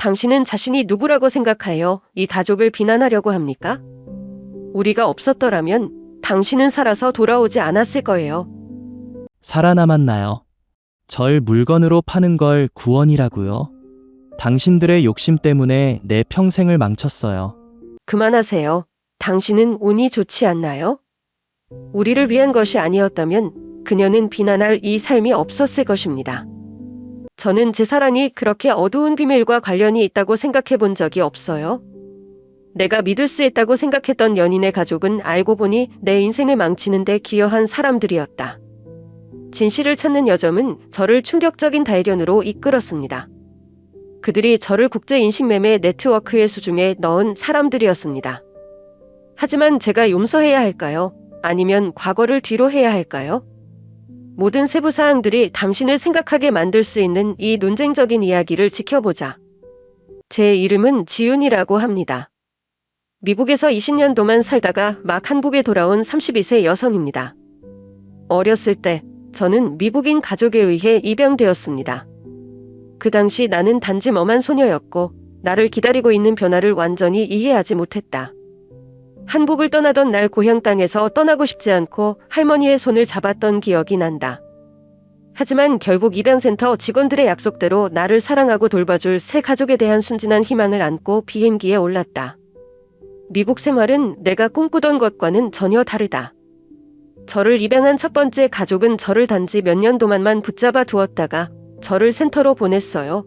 당신은 자신이 누구라고 생각하여 이 가족을 비난하려고 합니까? 우리가 없었더라면 당신은 살아서 돌아오지 않았을 거예요. 살아남았나요? 절 물건으로 파는 걸 구원이라고요? 당신들의 욕심 때문에 내 평생을 망쳤어요. 그만하세요. 당신은 운이 좋지 않나요? 우리를 위한 것이 아니었다면 그녀는 비난할 이 삶이 없었을 것입니다. 저는 제 사랑이 그렇게 어두운 비밀과 관련이 있다고 생각해 본 적이 없어요. 내가 믿을 수 있다고 생각했던 연인의 가족은 알고 보니 내 인생을 망치는 데 기여한 사람들이었다. 진실을 찾는 여점은 저를 충격적인 발견으로 이끌었습니다. 그들이 저를 국제인식매매 네트워크의 수중에 넣은 사람들이었습니다. 하지만 제가 용서해야 할까요? 아니면 과거를 뒤로 해야 할까요? 모든 세부 사항들이 당신을 생각하게 만들 수 있는 이 논쟁적인 이야기를 지켜보자. 제 이름은 지윤이라고 합니다. 미국에서 20년도만 살다가 막 한국에 돌아온 32세 여성입니다. 어렸을 때 저는 미국인 가족에 의해 입양되었습니다. 그 당시 나는 단지 멍한 소녀였고 나를 기다리고 있는 변화를 완전히 이해하지 못했다. 한국을 떠나던 날 고향 땅에서 떠나고 싶지 않고 할머니의 손을 잡았던 기억이 난다. 하지만 결국 입양센터 직원들의 약속대로 나를 사랑하고 돌봐줄 새 가족에 대한 순진한 희망을 안고 비행기에 올랐다. 미국 생활은 내가 꿈꾸던 것과는 전혀 다르다. 저를 입양한 첫 번째 가족은 저를 단지 몇 년 동안만 붙잡아 두었다가 저를 센터로 보냈어요.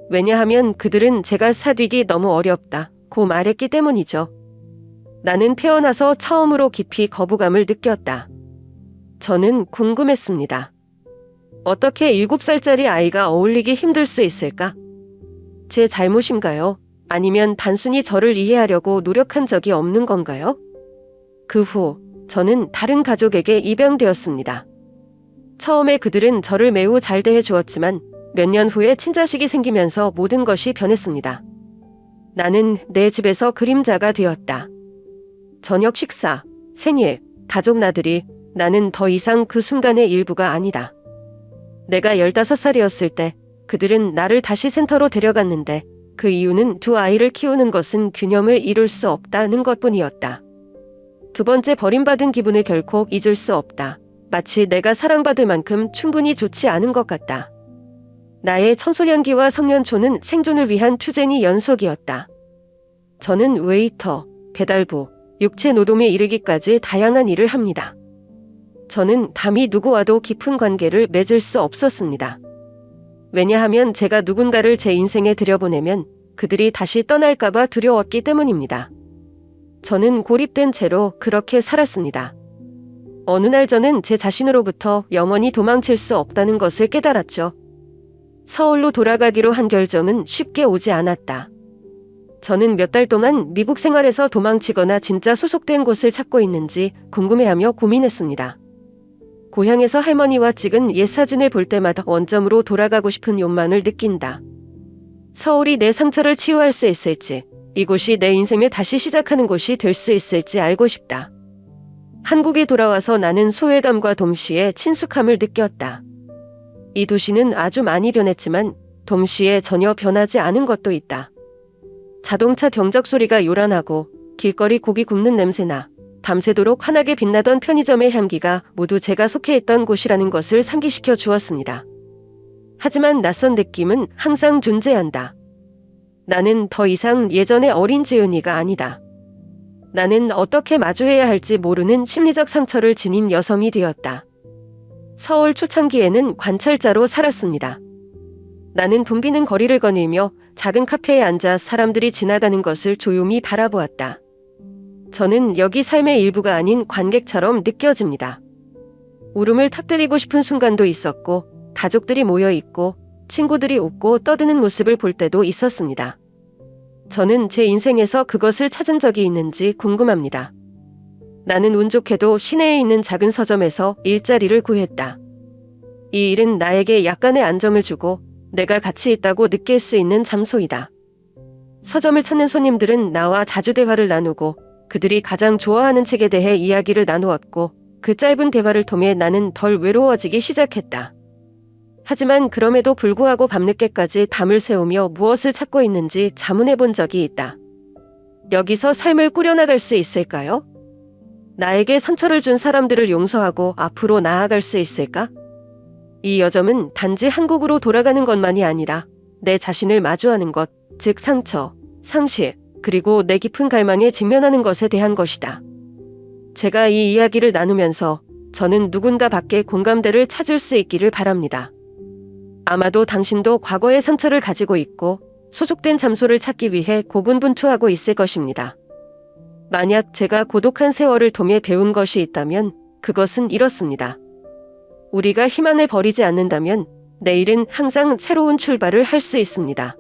왜냐하면 그들은 제가 사귀기 너무 어렵다고 말했기 때문이죠. 나는 태어나서 처음으로 깊이 거부감을 느꼈다. 저는 궁금했습니다. 어떻게 7살짜리 아이가 어울리기 힘들 수 있을까? 제 잘못인가요? 아니면 단순히 저를 이해하려고 노력한 적이 없는 건가요? 그 후 저는 다른 가족에게 입양되었습니다. 처음에 그들은 저를 매우 잘 대해 주었지만 몇 년 후에 친자식이 생기면서 모든 것이 변했습니다. 나는 내 집에서 그림자가 되었다. 저녁 식사, 생일, 가족 나들이 나는 더 이상 그 순간의 일부가 아니다. 내가 15살이었을 때 그들은 나를 다시 센터로 데려갔는데 그 이유는 두 아이를 키우는 것은 균형을 이룰 수 없다는 것뿐이었다. 두 번째 버림받은 기분을 결코 잊을 수 없다. 마치 내가 사랑받을 만큼 충분히 좋지 않은 것 같다. 나의 청소년기와 성년초는 생존을 위한 투쟁이 연속이었다. 저는 웨이터, 배달부, 육체 노동에 이르기까지 다양한 일을 합니다. 저는 감히 누구와도 깊은 관계를 맺을 수 없었습니다. 왜냐하면 제가 누군가를 제 인생에 들여보내면 그들이 다시 떠날까봐 두려웠기 때문입니다. 저는 고립된 채로 그렇게 살았습니다. 어느 날 저는 제 자신으로부터 영원히 도망칠 수 없다는 것을 깨달았죠. 서울로 돌아가기로 한 결정은 쉽게 오지 않았다. 저는 몇 달 동안 미국 생활에서 도망치거나 진짜 소속된 곳을 찾고 있는지 궁금해하며 고민했습니다. 고향에서 할머니와 찍은 옛 사진을 볼 때마다 원점으로 돌아가고 싶은 욕망을 느낀다. 서울이 내 상처를 치유할 수 있을지, 이곳이 내 인생을 다시 시작하는 곳이 될 수 있을지 알고 싶다. 한국에 돌아와서 나는 소외감과 동시에 친숙함을 느꼈다. 이 도시는 아주 많이 변했지만 동시에 전혀 변하지 않은 것도 있다. 자동차 경적 소리가 요란하고 길거리 고기 굽는 냄새나 밤새도록 환하게 빛나던 편의점의 향기가 모두 제가 속해 있던 곳이라는 것을 상기시켜 주었습니다. 하지만 낯선 느낌은 항상 존재한다. 나는 더 이상 예전의 어린 지은이가 아니다. 나는 어떻게 마주해야 할지 모르는 심리적 상처를 지닌 여성이 되었다. 서울 초창기에는 관찰자로 살았습니다. 나는 붐비는 거리를 거닐며 작은 카페에 앉아 사람들이 지나가는 것을 조용히 바라보았다. 저는 여기 삶의 일부가 아닌 관객처럼 느껴집니다. 울음을 터뜨리고 싶은 순간도 있었고 가족들이 모여 있고 친구들이 웃고 떠드는 모습을 볼 때도 있었습니다. 저는 제 인생에서 그것을 찾은 적이 있는지 궁금합니다. 나는 운 좋게도 시내에 있는 작은 서점에서 일자리를 구했다. 이 일은 나에게 약간의 안정을 주고 내가 가치 있다고 느낄 수 있는 장소이다. 서점을 찾는 손님들은 나와 자주 대화를 나누고 그들이 가장 좋아하는 책에 대해 이야기를 나누었고 그 짧은 대화를 통해 나는 덜 외로워지기 시작했다. 하지만 그럼에도 불구하고 밤늦게까지 밤을 새우며 무엇을 찾고 있는지 자문해 본 적이 있다. 여기서 삶을 꾸려나갈 수 있을까요? 나에게 상처를 준 사람들을 용서하고 앞으로 나아갈 수 있을까? 이 여점은 단지 한국으로 돌아가는 것만이 아니라 내 자신을 마주하는 것, 즉 상처, 상실, 그리고 내 깊은 갈망에 직면하는 것에 대한 것이다. 제가 이 이야기를 나누면서 저는 누군가 밖에 공감대를 찾을 수 있기를 바랍니다. 아마도 당신도 과거의 상처를 가지고 있고 소속된 장소를 찾기 위해 고군분투하고 있을 것입니다. 만약 제가 고독한 세월을 통해 배운 것이 있다면 그것은 이렇습니다. 우리가 희망을 버리지 않는다면 내일은 항상 새로운 출발을 할 수 있습니다.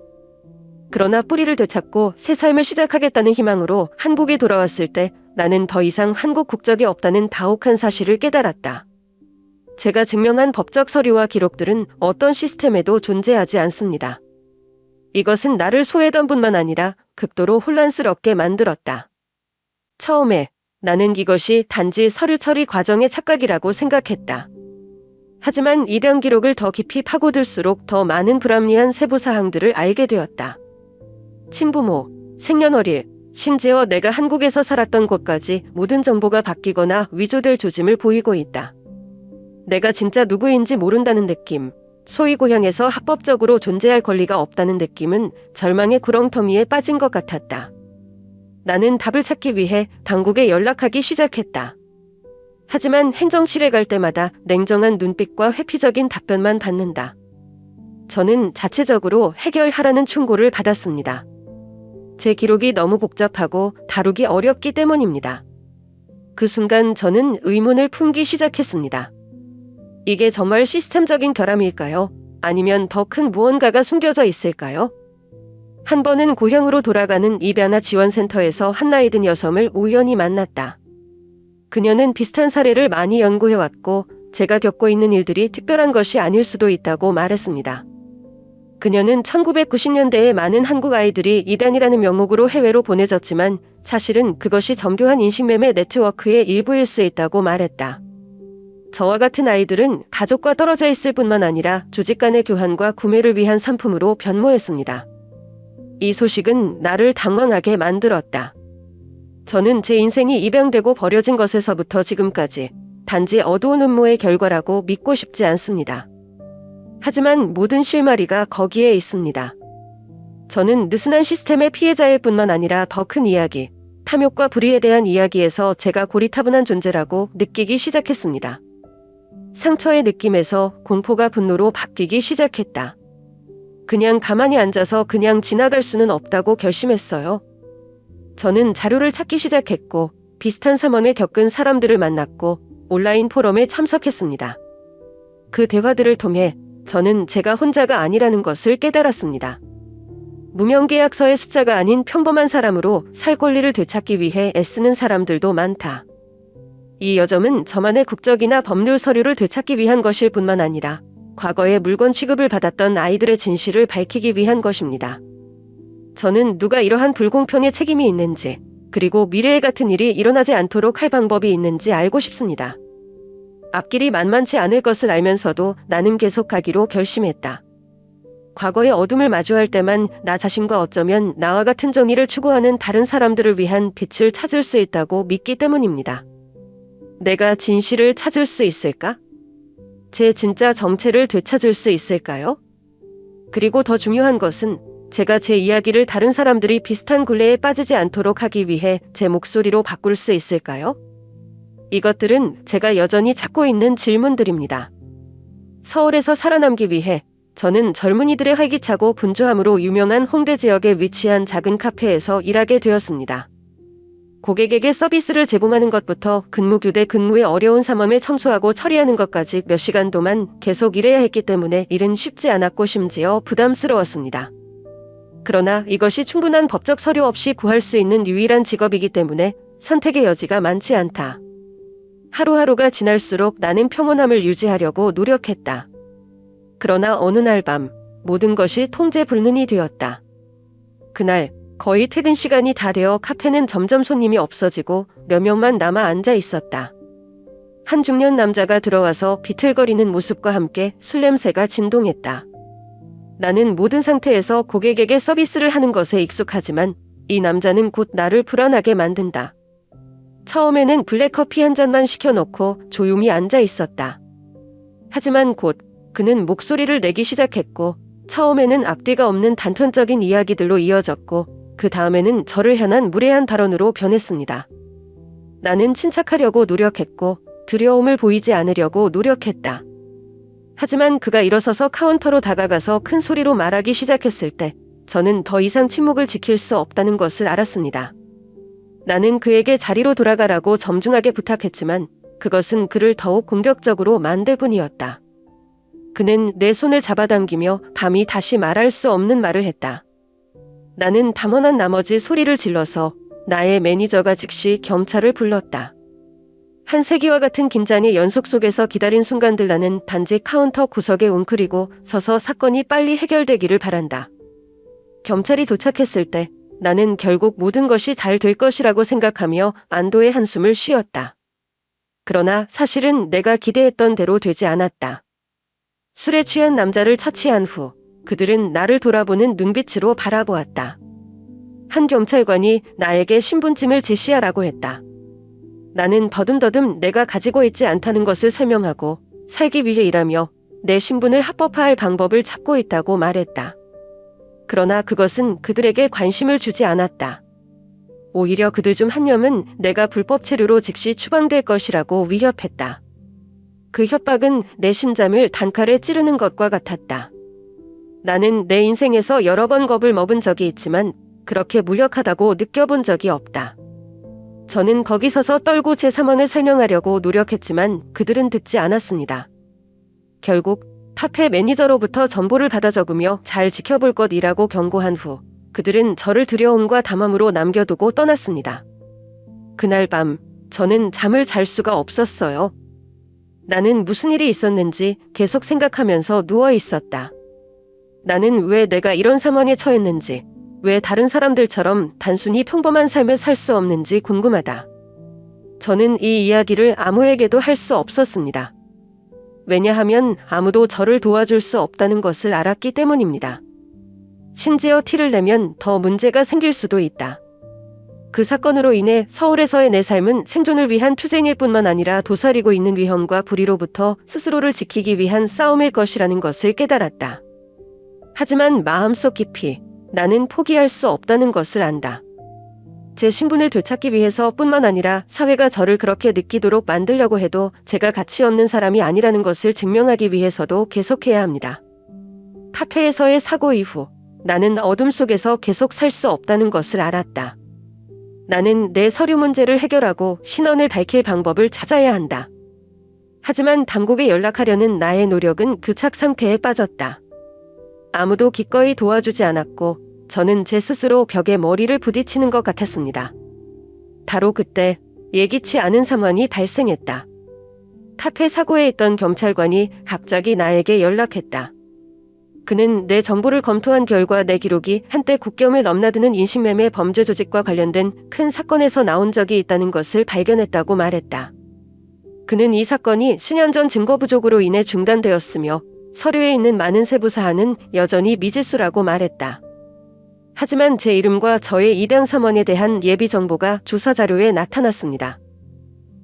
그러나 뿌리를 되찾고 새 삶을 시작하겠다는 희망으로 한국에 돌아왔을 때 나는 더 이상 한국 국적이 없다는 가혹한 사실을 깨달았다. 제가 증명한 법적 서류와 기록들은 어떤 시스템에도 존재하지 않습니다. 이것은 나를 소외던 뿐만 아니라 극도로 혼란스럽게 만들었다. 처음에 나는 이것이 단지 서류 처리 과정의 착각이라고 생각했다. 하지만 입양 기록을 더 깊이 파고들수록 더 많은 불합리한 세부 사항들을 알게 되었다. 친부모, 생년월일, 심지어 내가 한국에서 살았던 곳까지 모든 정보가 바뀌거나 위조될 조짐을 보이고 있다. 내가 진짜 누구인지 모른다는 느낌, 소위 고향에서 합법적으로 존재할 권리가 없다는 느낌은 절망의 구렁텅이에 빠진 것 같았다. 나는 답을 찾기 위해 당국에 연락하기 시작했다. 하지만 행정실에 갈 때마다 냉정한 눈빛과 회피적인 답변만 받는다. 저는 자체적으로 해결하라는 충고를 받았습니다. 제 기록이 너무 복잡하고 다루기 어렵기 때문입니다. 그 순간 저는 의문을 품기 시작했습니다. 이게 정말 시스템적인 결함일까요? 아니면 더 큰 무언가가 숨겨져 있을까요? 한 번은 고향으로 돌아가는 입양아 지원센터에서 한 나이 든 여성을 우연히 만났다. 그녀는 비슷한 사례를 많이 연구해왔고 제가 겪고 있는 일들이 특별한 것이 아닐 수도 있다고 말했습니다. 그녀는 1990년대에 많은 한국 아이들이 입양이라는 명목으로 해외로 보내졌지만 사실은 그것이 정교한 인식매매 네트워크의 일부일 수 있다고 말했다. 저와 같은 아이들은 가족과 떨어져 있을 뿐만 아니라 조직 간의 교환과 구매를 위한 상품으로 변모했습니다. 이 소식은 나를 당황하게 만들었다. 저는 제 인생이 입양되고 버려진 것에서부터 지금까지 단지 어두운 음모의 결과라고 믿고 싶지 않습니다. 하지만 모든 실마리가 거기에 있습니다. 저는 느슨한 시스템의 피해자일 뿐만 아니라 더 큰 이야기, 탐욕과 불의에 대한 이야기에서 제가 고리타분한 존재라고 느끼기 시작했습니다. 상처의 느낌에서 공포가 분노로 바뀌기 시작했다. 그냥 가만히 앉아서 그냥 지나갈 수는 없다고 결심했어요. 저는 자료를 찾기 시작했고 비슷한 상황을 겪은 사람들을 만났고 온라인 포럼에 참석했습니다. 그 대화들을 통해 저는 제가 혼자가 아니라는 것을 깨달았습니다. 무명계약서의 숫자가 아닌 평범한 사람으로 살 권리를 되찾기 위해 애쓰는 사람들도 많다. 이 여점은 저만의 국적이나 법률 서류를 되찾기 위한 것일 뿐만 아니라 과거에 물건 취급을 받았던 아이들의 진실을 밝히기 위한 것입니다. 저는 누가 이러한 불공평에 책임이 있는지, 그리고 미래에 같은 일이 일어나지 않도록 할 방법이 있는지 알고 싶습니다. 앞길이 만만치 않을 것을 알면서도 나는 계속 가기로 결심했다. 과거의 어둠을 마주할 때만 나 자신과 어쩌면 나와 같은 정의를 추구하는 다른 사람들을 위한 빛을 찾을 수 있다고 믿기 때문입니다. 내가 진실을 찾을 수 있을까? 제 진짜 정체를 되찾을 수 있을까요? 그리고 더 중요한 것은 제가 제 이야기를 다른 사람들이 비슷한 굴레에 빠지지 않도록 하기 위해 제 목소리로 바꿀 수 있을까요? 이것들은 제가 여전히 찾고 있는 질문들입니다. 서울에서 살아남기 위해 저는 젊은이들의 활기차고 분주함으로 유명한 홍대 지역에 위치한 작은 카페에서 일하게 되었습니다. 고객에게 서비스를 제공하는 것부터 근무교대 근무의 어려운 상황을 청소하고 처리하는 것까지 몇 시간 동안 계속 일해야 했기 때문에 일은 쉽지 않았고 심지어 부담스러웠습니다. 그러나 이것이 충분한 법적 서류 없이 구할 수 있는 유일한 직업이기 때문에 선택의 여지가 많지 않다. 하루하루가 지날수록 나는 평온함을 유지하려고 노력했다. 그러나 어느 날 밤 모든 것이 통제불능이 되었다. 그날 거의 퇴근 시간이 다 되어 카페는 점점 손님이 없어지고 몇 명만 남아 앉아 있었다. 한 중년 남자가 들어와서 비틀거리는 모습과 함께 술 냄새가 진동했다. 나는 모든 상태에서 고객에게 서비스를 하는 것에 익숙하지만 이 남자는 곧 나를 불안하게 만든다. 처음에는 블랙커피 한 잔만 시켜놓고 조용히 앉아 있었다. 하지만 곧 그는 목소리를 내기 시작했고 처음에는 앞뒤가 없는 단편적인 이야기들로 이어졌고 그 다음에는 저를 향한 무례한 발언으로 변했습니다. 나는 침착하려고 노력했고 두려움을 보이지 않으려고 노력했다. 하지만 그가 일어서서 카운터로 다가가서 큰 소리로 말하기 시작했을 때 저는 더 이상 침묵을 지킬 수 없다는 것을 알았습니다. 나는 그에게 자리로 돌아가라고 점중하게 부탁했지만 그것은 그를 더욱 공격적으로 만들 뿐이었다. 그는 내 손을 잡아당기며 밤이 다시 말할 수 없는 말을 했다. 나는 담원한 나머지 소리를 질러서 나의 매니저가 즉시 경찰을 불렀다. 한 세기와 같은 긴장의 연속 속에서 기다린 순간들 나는 단지 카운터 구석에 웅크리고 서서 사건이 빨리 해결되기를 바란다. 경찰이 도착했을 때 나는 결국 모든 것이 잘 될 것이라고 생각하며 안도의 한숨을 쉬었다. 그러나 사실은 내가 기대했던 대로 되지 않았다. 술에 취한 남자를 처치한 후 그들은 나를 돌아보는 눈빛으로 바라보았다. 한 경찰관이 나에게 신분증을 제시하라고 했다. 나는 더듬더듬 내가 가지고 있지 않다는 것을 설명하고 살기 위해 일하며 내 신분을 합법화할 방법을 찾고 있다고 말했다. 그러나 그것은 그들에게 관심을 주지 않았다. 오히려 그들 중 한 명은 내가 불법 체류로 즉시 추방될 것이라고 위협했다. 그 협박은 내 심장을 단칼에 찌르는 것과 같았다. 나는 내 인생에서 여러 번 겁을 먹은 적이 있지만 그렇게 무력하다고 느껴본 적이 없다. 저는 거기 서서 떨고 제 상황을 설명하려고 노력했지만 그들은 듣지 않았습니다. 결국 카페 매니저로부터 정보를 받아 적으며 잘 지켜볼 것이라고 경고한 후 그들은 저를 두려움과 담함으로 남겨두고 떠났습니다. 그날 밤 저는 잠을 잘 수가 없었어요. 나는 무슨 일이 있었는지 계속 생각하면서 누워 있었다. 나는 왜 내가 이런 상황에 처했는지, 왜 다른 사람들처럼 단순히 평범한 삶을 살 수 없는지 궁금하다. 저는 이 이야기를 아무에게도 할 수 없었습니다. 왜냐하면 아무도 저를 도와줄 수 없다는 것을 알았기 때문입니다. 심지어 티를 내면 더 문제가 생길 수도 있다. 그 사건으로 인해 서울에서의 내 삶은 생존을 위한 투쟁일 뿐만 아니라 도사리고 있는 위험과 불의로부터 스스로를 지키기 위한 싸움일 것이라는 것을 깨달았다. 하지만 마음속 깊이 나는 포기할 수 없다는 것을 안다. 제 신분을 되찾기 위해서 뿐만 아니라 사회가 저를 그렇게 느끼도록 만들려고 해도 제가 가치 없는 사람이 아니라는 것을 증명하기 위해서도 계속해야 합니다. 카페에서의 사고 이후 나는 어둠 속에서 계속 살 수 없다는 것을 알았다. 나는 내 서류 문제를 해결하고 신원을 밝힐 방법을 찾아야 한다. 하지만 당국에 연락하려는 나의 노력은 교착 상태에 빠졌다. 아무도 기꺼이 도와주지 않았고 저는 제 스스로 벽에 머리를 부딪히는 것 같았습니다. 바로 그때 예기치 않은 상황이 발생했다. 카페 사고에 있던 경찰관이 갑자기 나에게 연락했다. 그는 내 정보를 검토한 결과 내 기록이 한때 국경을 넘나드는 인신매매 범죄 조직과 관련된 큰 사건에서 나온 적이 있다는 것을 발견했다고 말했다. 그는 이 사건이 10년 전 증거 부족으로 인해 중단되었으며 서류에 있는 많은 세부 사안은 여전히 미지수라고 말했다. 하지만 제 이름과 저의 입양 삼원에 대한 예비 정보가 조사 자료에 나타났습니다.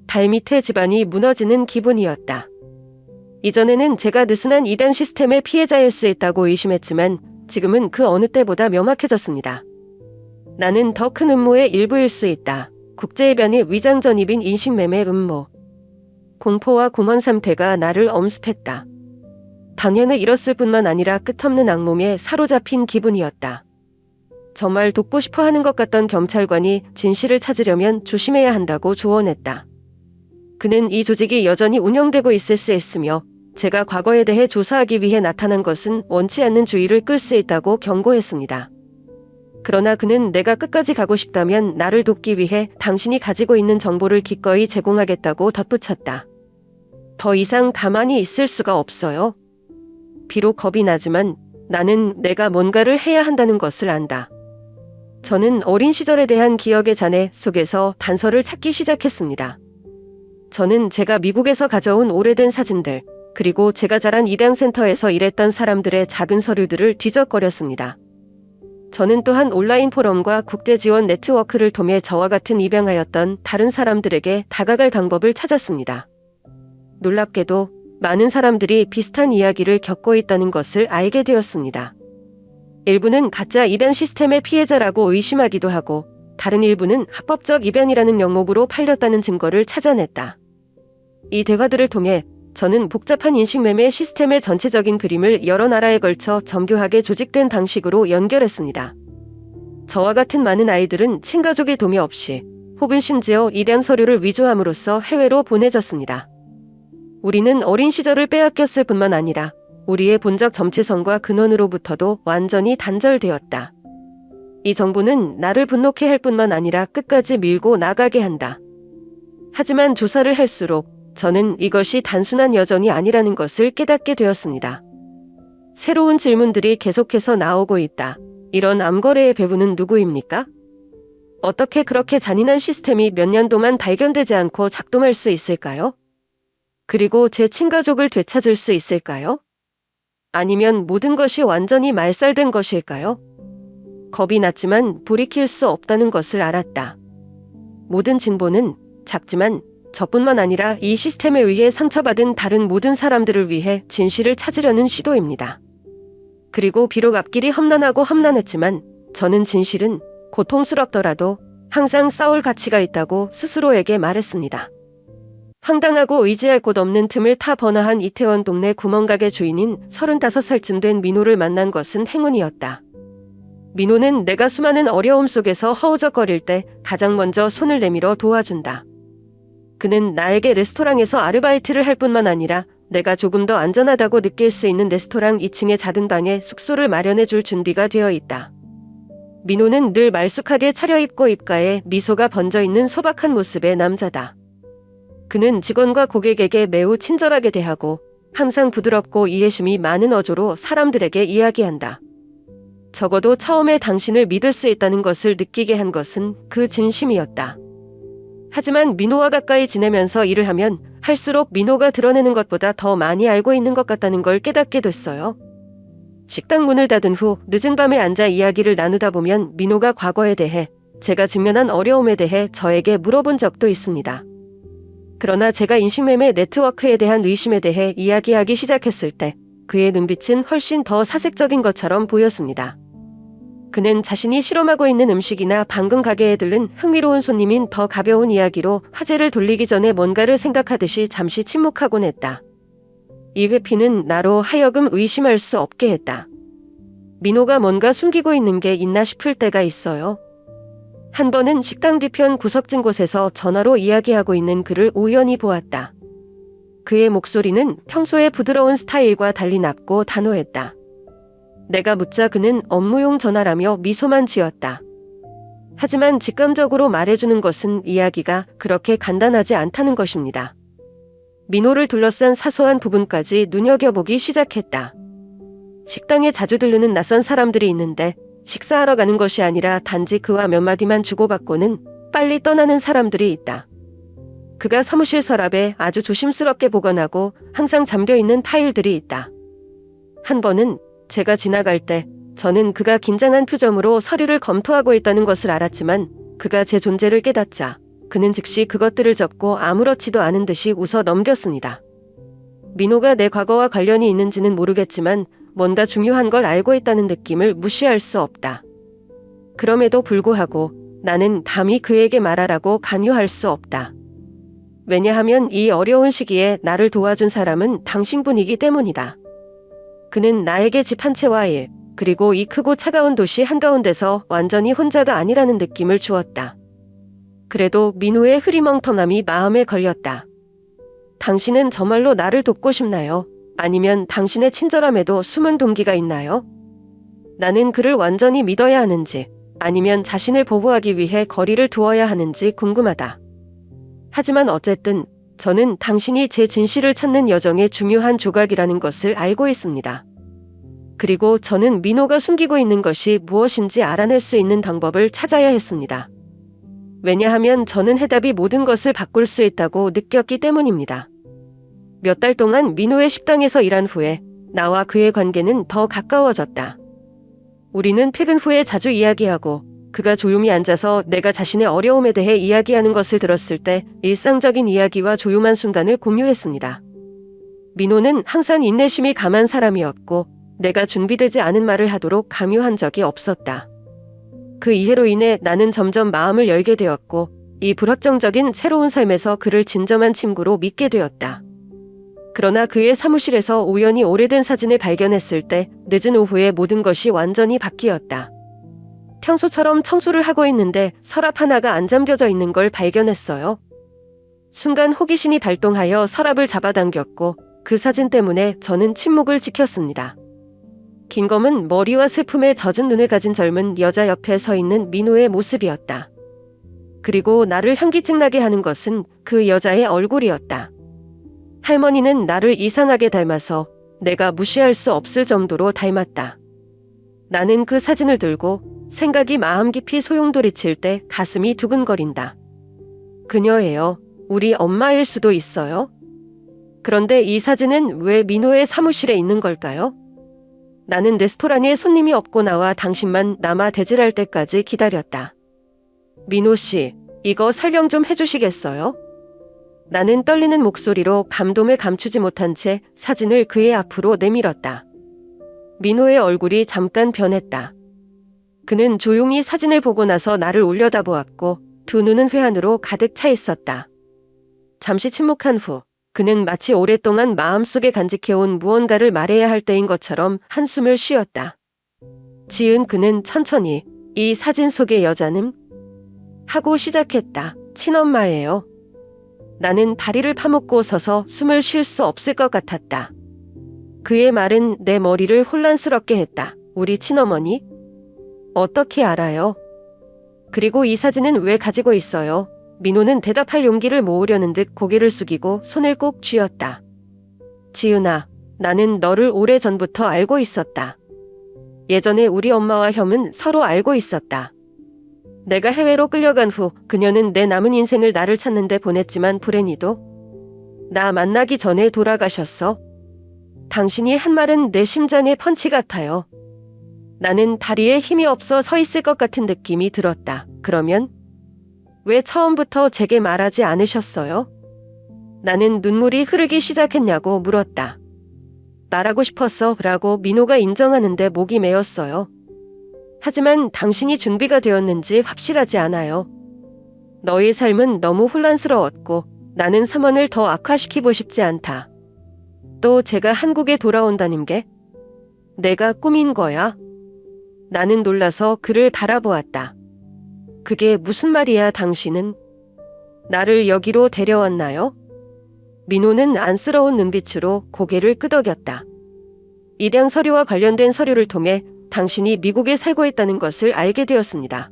발밑에 집안이 무너지는 기분이었다. 이전에는 제가 느슨한 입양 시스템의 피해자일 수 있다고 의심했지만 지금은 그 어느 때보다 명확해졌습니다. 나는 더 큰 음모의 일부일 수 있다. 국제해변의 위장 전입인 인신매매 음모. 공포와 공허한 상태가 나를 엄습했다. 방향을 잃었을 뿐만 아니라 끝없는 악몽에 사로잡힌 기분이었다. 정말 돕고 싶어 하는 것 같던 경찰관이 진실을 찾으려면 조심해야 한다고 조언했다. 그는 이 조직이 여전히 운영되고 있을 수 있으며 제가 과거에 대해 조사하기 위해 나타난 것은 원치 않는 주의를 끌 수 있다고 경고했습니다. 그러나 그는 내가 끝까지 가고 싶다면 나를 돕기 위해 당신이 가지고 있는 정보를 기꺼이 제공하겠다고 덧붙였다. 더 이상 가만히 있을 수가 없어요. 비록 겁이 나지만 나는 내가 뭔가를 해야 한다는 것을 안다. 저는 어린 시절에 대한 기억의 잔해 속에서 단서를 찾기 시작했습니다. 저는 제가 미국에서 가져온 오래된 사진들, 그리고 제가 자란 입양센터에서 일했던 사람들의 작은 서류들을 뒤적거렸습니다. 저는 또한 온라인 포럼과 국제 지원 네트워크를 통해 저와 같은 입양하였던 다른 사람들에게 다가갈 방법을 찾았습니다. 놀랍게도 많은 사람들이 비슷한 이야기를 겪고 있다는 것을 알게 되었습니다. 일부는 가짜 입양 시스템의 피해자라고 의심하기도 하고, 다른 일부는 합법적 입양이라는 명목으로 팔렸다는 증거를 찾아냈다. 이 대화들을 통해 저는 복잡한 인식매매 시스템의 전체적인 그림을 여러 나라에 걸쳐 정교하게 조직된 방식으로 연결했습니다. 저와 같은 많은 아이들은 친가족의 도움이 없이, 혹은 심지어 입양 서류를 위조함으로써 해외로 보내졌습니다. 우리는 어린 시절을 빼앗겼을 뿐만 아니라 우리의 본적 정체성과 근원으로부터도 완전히 단절되었다. 이 정보는 나를 분노케 할 뿐만 아니라 끝까지 밀고 나가게 한다. 하지만 조사를 할수록 저는 이것이 단순한 여정이 아니라는 것을 깨닫게 되었습니다. 새로운 질문들이 계속해서 나오고 있다. 이런 암거래의 배후는 누구입니까? 어떻게 그렇게 잔인한 시스템이 몇 년 동안 발견되지 않고 작동할 수 있을까요? 그리고 제 친가족을 되찾을 수 있을까요? 아니면 모든 것이 완전히 말살된 것일까요? 겁이 났지만 돌이킬 수 없다는 것을 알았다. 모든 진보는 작지만 저뿐만 아니라 이 시스템에 의해 상처받은 다른 모든 사람들을 위해 진실을 찾으려는 시도입니다. 그리고 비록 앞길이 험난하고 험난했지만 저는 진실은 고통스럽더라도 항상 싸울 가치가 있다고 스스로에게 말했습니다. 황당하고 의지할 곳 없는 틈을 타 번화한 이태원 동네 구멍가게 주인인 35살쯤 된 민호를 만난 것은 행운이었다. 민호는 내가 수많은 어려움 속에서 허우적거릴 때 가장 먼저 손을 내밀어 도와준다. 그는 나에게 레스토랑에서 아르바이트를 할 뿐만 아니라 내가 조금 더 안전하다고 느낄 수 있는 레스토랑 2층의 작은 방에 숙소를 마련해 줄 준비가 되어 있다. 민호는 늘 말쑥하게 차려입고 입가에 미소가 번져 있는 소박한 모습의 남자다. 그는 직원과 고객에게 매우 친절하게 대하고 항상 부드럽고 이해심이 많은 어조로 사람들에게 이야기한다. 적어도 처음에 당신을 믿을 수 있다는 것을 느끼게 한 것은 그 진심이었다. 하지만 민호와 가까이 지내면서 일을 하면 할수록 민호가 드러내는 것보다 더 많이 알고 있는 것 같다는 걸 깨닫게 됐어요. 식당 문을 닫은 후 늦은 밤에 앉아 이야기를 나누다 보면 민호가 과거에 대해, 제가 직면한 어려움에 대해 저에게 물어본 적도 있습니다. 그러나 제가 인식매매 네트워크에 대한 의심에 대해 이야기하기 시작했을 때 그의 눈빛은 훨씬 더 사색적인 것처럼 보였습니다. 그는 자신이 실험하고 있는 음식이나 방금 가게에 들른 흥미로운 손님인 더 가벼운 이야기로 화제를 돌리기 전에 뭔가를 생각하듯이 잠시 침묵하곤 했다. 이 회피는 나로 하여금 의심할 수 없게 했다. 민호가 뭔가 숨기고 있는 게 있나 싶을 때가 있어요. 한 번은 식당 뒤편 구석진 곳에서 전화로 이야기하고 있는 그를 우연히 보았다. 그의 목소리는 평소의 부드러운 스타일과 달리 낮고 단호했다. 내가 묻자 그는 업무용 전화라며 미소만 지었다. 하지만 직감적으로 말해주는 것은 이야기가 그렇게 간단하지 않다는 것입니다. 민호를 둘러싼 사소한 부분까지 눈여겨보기 시작했다. 식당에 자주 들르는 낯선 사람들이 있는데 식사하러 가는 것이 아니라 단지 그와 몇 마디만 주고받고는 빨리 떠나는 사람들이 있다. 그가 사무실 서랍에 아주 조심스럽게 보관하고 항상 잠겨있는 파일들이 있다. 한 번은 제가 지나갈 때 저는 그가 긴장한 표정으로 서류를 검토하고 있다는 것을 알았지만 그가 제 존재를 깨닫자 그는 즉시 그것들을 접고 아무렇지도 않은 듯이 웃어 넘겼습니다. 민호가 내 과거와 관련이 있는지는 모르겠지만 뭔가 중요한 걸 알고 있다는 느낌을 무시할 수 없다. 그럼에도 불구하고 나는 감히 그에게 말하라고 강요할 수 없다. 왜냐하면 이 어려운 시기에 나를 도와준 사람은 당신뿐이기 때문이다. 그는 나에게 집 한 채와 일, 그리고 이 크고 차가운 도시 한가운데서 완전히 혼자가 아니라는 느낌을 주었다. 그래도 민호의 흐리멍텅함이 마음에 걸렸다. 당신은 정말로 나를 돕고 싶나요? 아니면 당신의 친절함에도 숨은 동기가 있나요? 나는 그를 완전히 믿어야 하는지 아니면 자신을 보호하기 위해 거리를 두어야 하는지 궁금하다. 하지만 어쨌든 저는 당신이 제 진실을 찾는 여정의 중요한 조각이라는 것을 알고 있습니다. 그리고 저는 민호가 숨기고 있는 것이 무엇인지 알아낼 수 있는 방법을 찾아야 했습니다. 왜냐하면 저는 해답이 모든 것을 바꿀 수 있다고 느꼈기 때문입니다. 몇 달 동안 민호의 식당에서 일한 후에 나와 그의 관계는 더 가까워졌다. 우리는 퇴근 후에 자주 이야기하고 그가 조용히 앉아서 내가 자신의 어려움에 대해 이야기하는 것을 들었을 때 일상적인 이야기와 조용한 순간을 공유했습니다. 민호는 항상 인내심이 강한 사람이었고 내가 준비되지 않은 말을 하도록 강요한 적이 없었다. 그 이해로 인해 나는 점점 마음을 열게 되었고 이 불확정적인 새로운 삶에서 그를 진정한 친구로 믿게 되었다. 그러나 그의 사무실에서 우연히 오래된 사진을 발견했을 때 늦은 오후에 모든 것이 완전히 바뀌었다. 평소처럼 청소를 하고 있는데 서랍 하나가 안 잠겨져 있는 걸 발견했어요. 순간 호기심이 발동하여 서랍을 잡아당겼고 그 사진 때문에 저는 침묵을 지켰습니다. 김검은 머리와 슬픔에 젖은 눈을 가진 젊은 여자 옆에 서 있는 민호의 모습이었다. 그리고 나를 현기증나게 하는 것은 그 여자의 얼굴이었다. 할머니는 나를 이상하게 닮아서 내가 무시할 수 없을 정도로 닮았다. 나는 그 사진을 들고 생각이 마음 깊이 소용돌이칠 때 가슴이 두근거린다. 그녀예요. 우리 엄마일 수도 있어요. 그런데 이 사진은 왜 민호의 사무실에 있는 걸까요? 나는 레스토랑에 손님이 없고 나와 당신만 남아 대질할 때까지 기다렸다. 민호 씨, 이거 설명 좀 해주시겠어요? 나는 떨리는 목소리로 감동을 감추지 못한 채 사진을 그의 앞으로 내밀었다. 민호의 얼굴이 잠깐 변했다. 그는 조용히 사진을 보고 나서 나를 올려다보았고 두 눈은 회한으로 가득 차 있었다. 잠시 침묵한 후 그는 마치 오랫동안 마음속에 간직해온 무언가를 말해야 할 때인 것처럼 한숨을 쉬었다. 지은 그는 천천히 이 사진 속의 여자는? 하고 시작했다. 친엄마예요. 나는 다리를 파묻고 서서 숨을 쉴 수 없을 것 같았다. 그의 말은 내 머리를 혼란스럽게 했다. 우리 친어머니? 어떻게 알아요? 그리고 이 사진은 왜 가지고 있어요? 민호는 대답할 용기를 모으려는 듯 고개를 숙이고 손을 꼭 쥐었다. 지은아, 나는 너를 오래전부터 알고 있었다. 예전에 우리 엄마와 형은 서로 알고 있었다. 내가 해외로 끌려간 후 그녀는 내 남은 인생을 나를 찾는데 보냈지만 불행히도 나 만나기 전에 돌아가셨어. 당신이 한 말은 내 심장의 펀치 같아요. 나는 다리에 힘이 없어 서 있을 것 같은 느낌이 들었다. 그러면 왜 처음부터 제게 말하지 않으셨어요? 나는 눈물이 흐르기 시작했냐고 물었다. 말하고 싶었어 라고 민호가 인정하는데 목이 메었어요. 하지만 당신이 준비가 되었는지 확실하지 않아요. 너의 삶은 너무 혼란스러웠고 나는 상황을 더 악화시키고 싶지 않다. 또 제가 한국에 돌아온다는 게 내가 꿈인 거야. 나는 놀라서 그를 바라보았다. 그게 무슨 말이야 당신은? 나를 여기로 데려왔나요? 민호는 안쓰러운 눈빛으로 고개를 끄덕였다. 입양 서류와 관련된 서류를 통해 당신이 미국에 살고 있다는 것을 알게 되었습니다.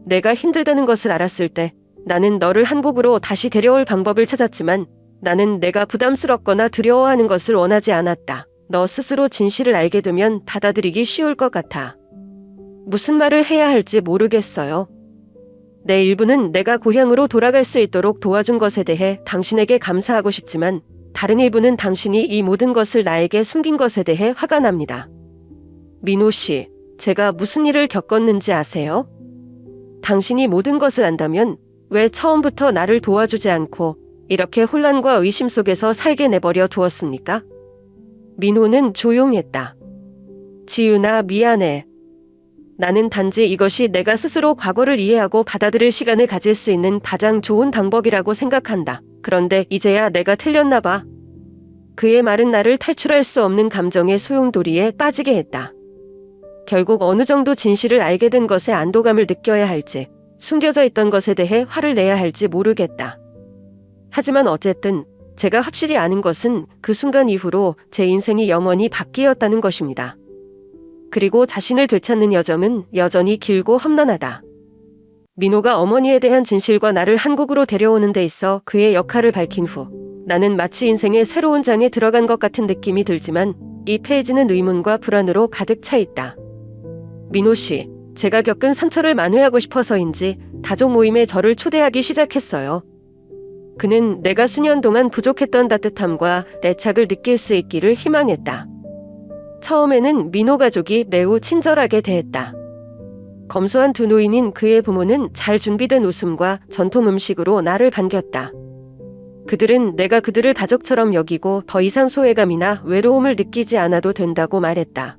내가 힘들다는 것을 알았을 때 나는 너를 한국으로 다시 데려올 방법을 찾았지만 나는 내가 부담스럽거나 두려워하는 것을 원하지 않았다. 너 스스로 진실을 알게 되면 받아들이기 쉬울 것 같아. 무슨 말을 해야 할지 모르겠어요. 내 일부는 내가 고향으로 돌아갈 수 있도록 도와준 것에 대해 당신에게 감사하고 싶지만 다른 일부는 당신이 이 모든 것을 나에게 숨긴 것에 대해 화가 납니다. 민호 씨, 제가 무슨 일을 겪었는지 아세요? 당신이 모든 것을 안다면 왜 처음부터 나를 도와주지 않고 이렇게 혼란과 의심 속에서 살게 내버려 두었습니까? 민호는 조용했다. 지은아, 미안해. 나는 단지 이것이 내가 스스로 과거를 이해하고 받아들일 시간을 가질 수 있는 가장 좋은 방법이라고 생각한다. 그런데 이제야 내가 틀렸나 봐. 그의 말은 나를 탈출할 수 없는 감정의 소용돌이에 빠지게 했다. 결국 어느 정도 진실을 알게 된 것에 안도감을 느껴야 할지, 숨겨져 있던 것에 대해 화를 내야 할지 모르겠다. 하지만 어쨌든 제가 확실히 아는 것은 그 순간 이후로 제 인생이 영원히 바뀌었다는 것입니다. 그리고 자신을 되찾는 여정은 여전히 길고 험난하다. 민호가 어머니에 대한 진실과 나를 한국으로 데려오는 데 있어 그의 역할을 밝힌 후 나는 마치 인생의 새로운 장에 들어간 것 같은 느낌이 들지만 이 페이지는 의문과 불안으로 가득 차 있다. 민호 씨, 제가 겪은 상처를 만회하고 싶어서인지 다족 모임에 저를 초대하기 시작했어요. 그는 내가 수년 동안 부족했던 따뜻함과 애착을 느낄 수 있기를 희망했다. 처음에는 민호 가족이 매우 친절하게 대했다. 검소한 두 노인인 그의 부모는 잘 준비된 웃음과 전통 음식으로 나를 반겼다. 그들은 내가 그들을 가족처럼 여기고 더 이상 소외감이나 외로움을 느끼지 않아도 된다고 말했다.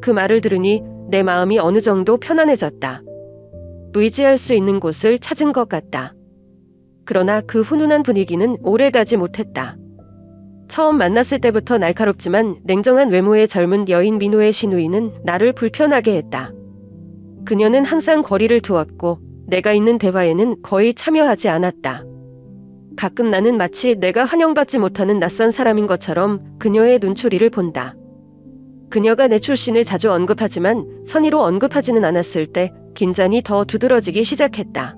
그 말을 들으니 내 마음이 어느 정도 편안해졌다. 의지할 수 있는 곳을 찾은 것 같다. 그러나 그 훈훈한 분위기는 오래가지 못했다. 처음 만났을 때부터 날카롭지만 냉정한 외모의 젊은 여인 민호의 시누이는 나를 불편하게 했다. 그녀는 항상 거리를 두었고 내가 있는 대화에는 거의 참여하지 않았다. 가끔 나는 마치 내가 환영받지 못하는 낯선 사람인 것처럼 그녀의 눈초리를 본다. 그녀가 내 출신을 자주 언급하지만 선의로 언급하지는 않았을 때 긴장이 더 두드러지기 시작했다.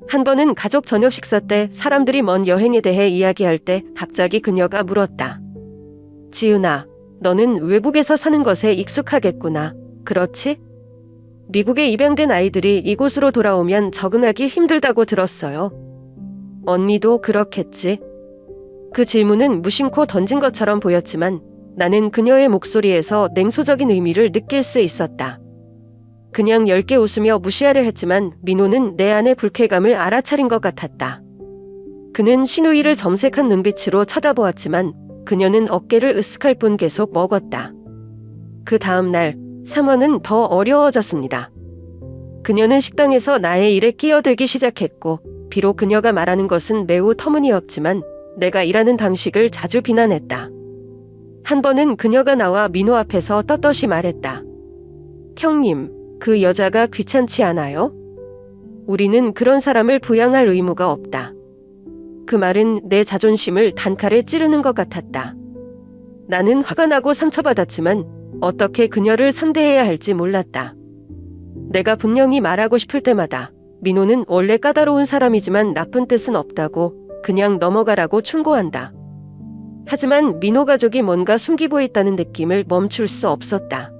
한 번은 가족 저녁 식사 때 사람들이 먼 여행에 대해 이야기할 때 갑자기 그녀가 물었다. 지은아, 너는 외국에서 사는 것에 익숙하겠구나. 그렇지? 미국에 입양된 아이들이 이곳으로 돌아오면 적응하기 힘들다고 들었어요. 언니도 그렇겠지? 그 질문은 무심코 던진 것처럼 보였지만 나는 그녀의 목소리에서 냉소적인 의미를 느낄 수 있었다. 그냥 엷게 웃으며 무시하려 했지만 민호는 내 안의 불쾌감을 알아차린 것 같았다. 그는 시누이를 점색한 눈빛으로 쳐다보았지만 그녀는 어깨를 으쓱할 뿐 계속 먹었다. 그 다음 날 상황은 더 어려워졌습니다. 그녀는 식당에서 나의 일에 끼어들기 시작했고 비록 그녀가 말하는 것은 매우 터무니없지만 내가 일하는 방식을 자주 비난했다. 한 번은 그녀가 나와 민호 앞에서 떳떳이 말했다. 형님, 그 여자가 귀찮지 않아요? 우리는 그런 사람을 부양할 의무가 없다. 그 말은 내 자존심을 단칼에 찌르는 것 같았다. 나는 화가 나고 상처받았지만 어떻게 그녀를 상대해야 할지 몰랐다. 내가 분명히 말하고 싶을 때마다 민호는 원래 까다로운 사람이지만 나쁜 뜻은 없다고 그냥 넘어가라고 충고한다. 하지만 민호 가족이 뭔가 숨기고 있다는 느낌을 멈출 수 없었다.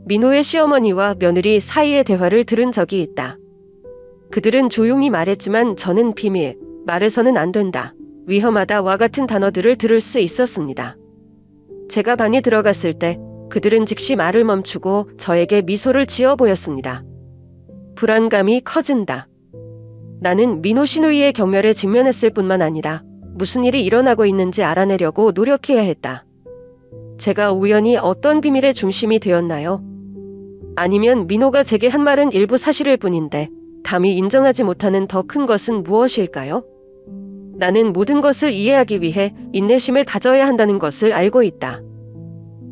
민호의 시어머니와 며느리 사이의 대화를 들은 적이 있다. 그들은 조용히 말했지만 저는 비밀, 말해서는 안 된다, 위험하다와 같은 단어들을 들을 수 있었습니다. 제가 방에 들어갔을 때 그들은 즉시 말을 멈추고 저에게 미소를 지어 보였습니다. 불안감이 커진다. 나는 민호 시누이의 경멸에 직면했을 뿐만 아니라 무슨 일이 일어나고 있는지 알아내려고 노력해야 했다. 제가 우연히 어떤 비밀의 중심이 되었나요? 아니면 민호가 제게 한 말은 일부 사실일 뿐인데 감히 인정하지 못하는 더 큰 것은 무엇일까요? 나는 모든 것을 이해하기 위해 인내심을 가져야 한다는 것을 알고 있다.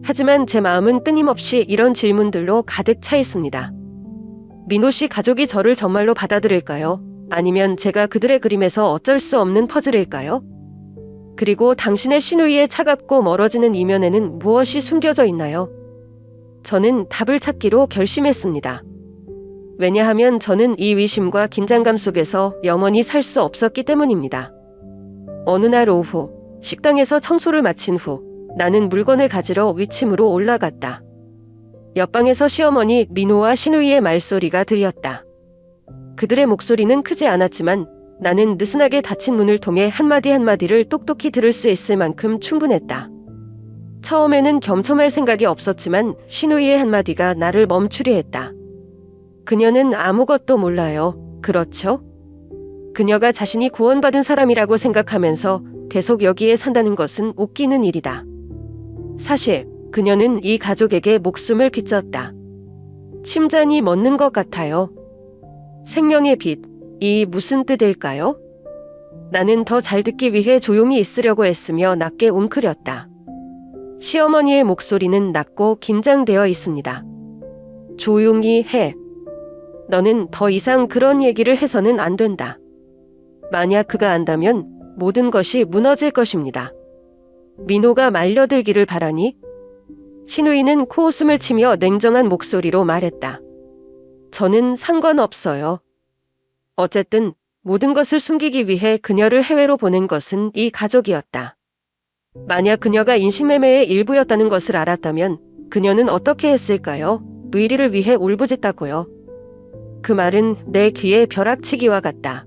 하지만 제 마음은 끊임없이 이런 질문들로 가득 차 있습니다. 민호 씨 가족이 저를 정말로 받아들일까요? 아니면 제가 그들의 그림에서 어쩔 수 없는 퍼즐일까요? 그리고 당신의 시누이의 차갑고 멀어지는 이면에는 무엇이 숨겨져 있나요? 저는 답을 찾기로 결심했습니다. 왜냐하면 저는 이 의심과 긴장감 속에서 영원히 살 수 없었기 때문입니다. 어느 날 오후, 식당에서 청소를 마친 후 나는 물건을 가지러 위층으로 올라갔다. 옆방에서 시어머니 민호와 시누이의 말소리가 들렸다. 그들의 목소리는 크지 않았지만 나는 느슨하게 닫힌 문을 통해 한마디 한마디를 똑똑히 들을 수 있을 만큼 충분했다. 처음에는 겸첨할 생각이 없었지만 시누이의 한마디가 나를 멈추게 했다. 그녀는 아무것도 몰라요. 그렇죠? 그녀가 자신이 구원받은 사람이라고 생각하면서 계속 여기에 산다는 것은 웃기는 일이다. 사실 그녀는 이 가족에게 목숨을 빚졌다. 심장이 멎는 것 같아요. 생명의 빛, 이 무슨 뜻일까요? 나는 더 잘 듣기 위해 조용히 있으려고 애쓰며 낮게 웅크렸다. 시어머니의 목소리는 낮고 긴장되어 있습니다. 조용히 해. 너는 더 이상 그런 얘기를 해서는 안 된다. 만약 그가 안다면 모든 것이 무너질 것입니다. 민호가 말려들기를 바라니? 시누이는 코웃음을 치며 냉정한 목소리로 말했다. 저는 상관없어요. 어쨌든 모든 것을 숨기기 위해 그녀를 해외로 보낸 것은 이 가족이었다. 만약 그녀가 인신매매의 일부였다는 것을 알았다면 그녀는 어떻게 했을까요? 의리를 위해 울부짖다고요. 그 말은 내 귀에 벼락치기와 같다.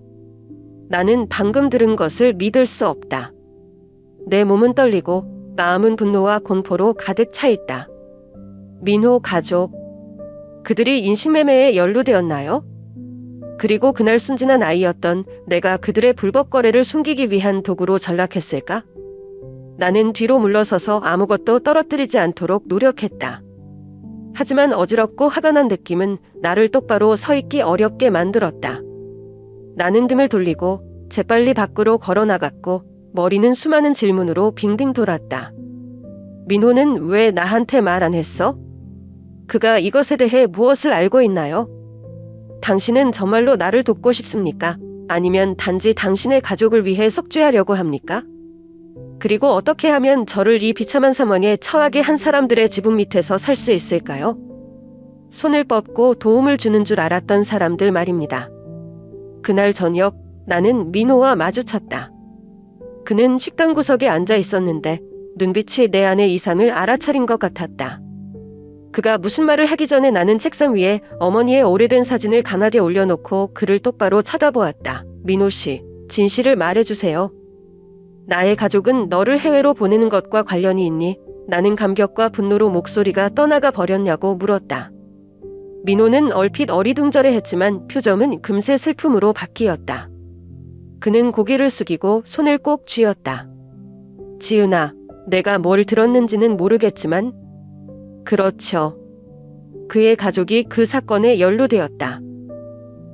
나는 방금 들은 것을 믿을 수 없다. 내 몸은 떨리고 마음은 분노와 공포로 가득 차 있다. 민호 가족, 그들이 인신매매에 연루되었나요? 그리고 그날 순진한 아이였던 내가 그들의 불법 거래를 숨기기 위한 도구로 전락했을까? 나는 뒤로 물러서서 아무것도 떨어뜨리지 않도록 노력했다. 하지만 어지럽고 화가 난 느낌은 나를 똑바로 서 있기 어렵게 만들었다. 나는 등을 돌리고 재빨리 밖으로 걸어 나갔고 머리는 수많은 질문으로 빙빙 돌았다. 민호는 왜 나한테 말 안 했어? 그가 이것에 대해 무엇을 알고 있나요? 당신은 정말로 나를 돕고 싶습니까? 아니면 단지 당신의 가족을 위해 속죄하려고 합니까? 그리고 어떻게 하면 저를 이 비참한 상황에 처하게 한 사람들의 지분 밑에서 살 수 있을까요? 손을 뻗고 도움을 주는 줄 알았던 사람들 말입니다. 그날 저녁 나는 민호와 마주쳤다. 그는 식당 구석에 앉아 있었는데 눈빛이 내 안의 이상을 알아차린 것 같았다. 그가 무슨 말을 하기 전에 나는 책상 위에 어머니의 오래된 사진을 강하게 올려놓고 그를 똑바로 쳐다보았다. 민호 씨, 진실을 말해주세요. 나의 가족은 너를 해외로 보내는 것과 관련이 있니? 나는 감격과 분노로 목소리가 떠나가 버렸냐고 물었다. 민호는 얼핏 어리둥절해했지만 표정은 금세 슬픔으로 바뀌었다. 그는 고개를 숙이고 손을 꼭 쥐었다. 지은아, 내가 뭘 들었는지는 모르겠지만 그렇죠. 그의 가족이 그 사건에 연루되었다.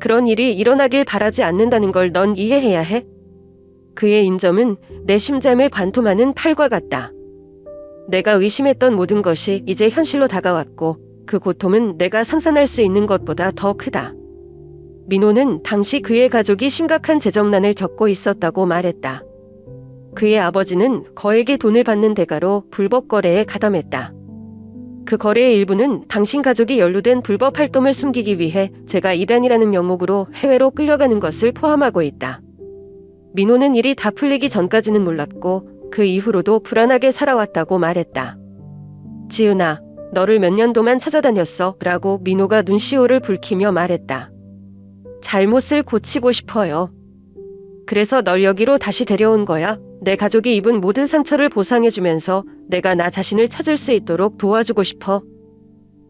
그런 일이 일어나길 바라지 않는다는 걸 넌 이해해야 해? 그의 인점은 내 심장을 관통하는 팔과 같다. 내가 의심했던 모든 것이 이제 현실로 다가왔고 그 고통은 내가 상상할 수 있는 것보다 더 크다. 민호는 당시 그의 가족이 심각한 재정난을 겪고 있었다고 말했다. 그의 아버지는 거액의 돈을 받는 대가로 불법 거래에 가담했다. 그 거래의 일부는 당신 가족이 연루된 불법 활동을 숨기기 위해 제가 이단이라는 명목으로 해외로 끌려가는 것을 포함하고 있다. 민호는 일이 다 풀리기 전까지는 몰랐고 그 이후로도 불안하게 살아왔다고 말했다. 지은아, 너를 몇 년 동안 찾아다녔어 라고 민호가 눈시울을 붉히며 말했다. 잘못을 고치고 싶어요. 그래서 널 여기로 다시 데려온 거야. 내 가족이 입은 모든 상처를 보상해주면서 내가 나 자신을 찾을 수 있도록 도와주고 싶어.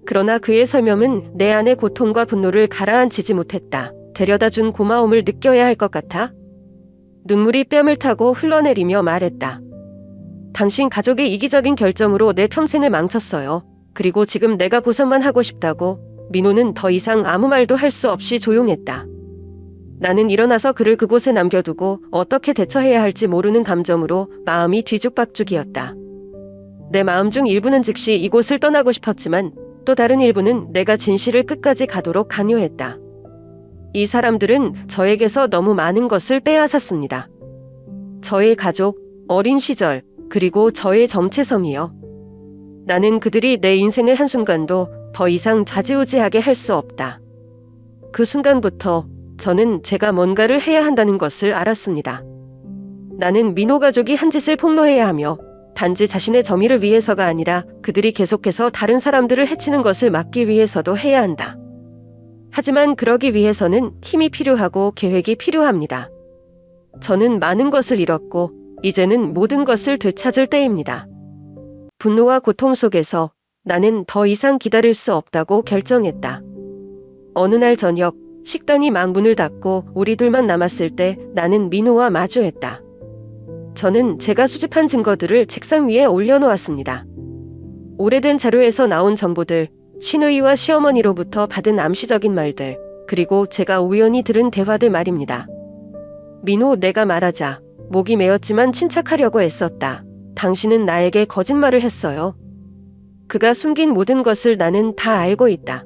그러나 그의 설명은 내 안의 고통과 분노를 가라앉히지 못했다. 데려다 준 고마움을 느껴야 할 것 같아. 눈물이 뺨을 타고 흘러내리며 말했다. 당신 가족의 이기적인 결정으로 내 평생을 망쳤어요. 그리고 지금 내가 보상만 하고 싶다고. 민호는 더 이상 아무 말도 할 수 없이 조용했다. 나는 일어나서 그를 그곳에 남겨두고 어떻게 대처해야 할지 모르는 감정으로 마음이 뒤죽박죽이었다. 내 마음 중 일부는 즉시 이곳을 떠나고 싶었지만 또 다른 일부는 내가 진실을 끝까지 가도록 강요했다. 이 사람들은 저에게서 너무 많은 것을 빼앗았습니다. 저의 가족, 어린 시절, 그리고 저의 정체성이요. 나는 그들이 내 인생을 한순간도 더 이상 좌지우지하게 할 수 없다. 그 순간부터 저는 제가 뭔가를 해야 한다는 것을 알았습니다. 나는 민호 가족이 한 짓을 폭로해야 하며 단지 자신의 정의를 위해서가 아니라 그들이 계속해서 다른 사람들을 해치는 것을 막기 위해서도 해야 한다. 하지만 그러기 위해서는 힘이 필요하고 계획이 필요합니다. 저는 많은 것을 잃었고 이제는 모든 것을 되찾을 때입니다. 분노와 고통 속에서 나는 더 이상 기다릴 수 없다고 결정했다. 어느 날 저녁 식당이 막 문을 닫고 우리 둘만 남았을 때 나는 민호와 마주했다. 저는 제가 수집한 증거들을 책상 위에 올려놓았습니다. 오래된 자료에서 나온 정보들, 신우이와 시어머니로부터 받은 암시적인 말들, 그리고 제가 우연히 들은 대화들 말입니다. 민호, 내가 말하자 목이 메었지만 침착하려고 애썼다. 당신은 나에게 거짓말을 했어요. 그가 숨긴 모든 것을 나는 다 알고 있다.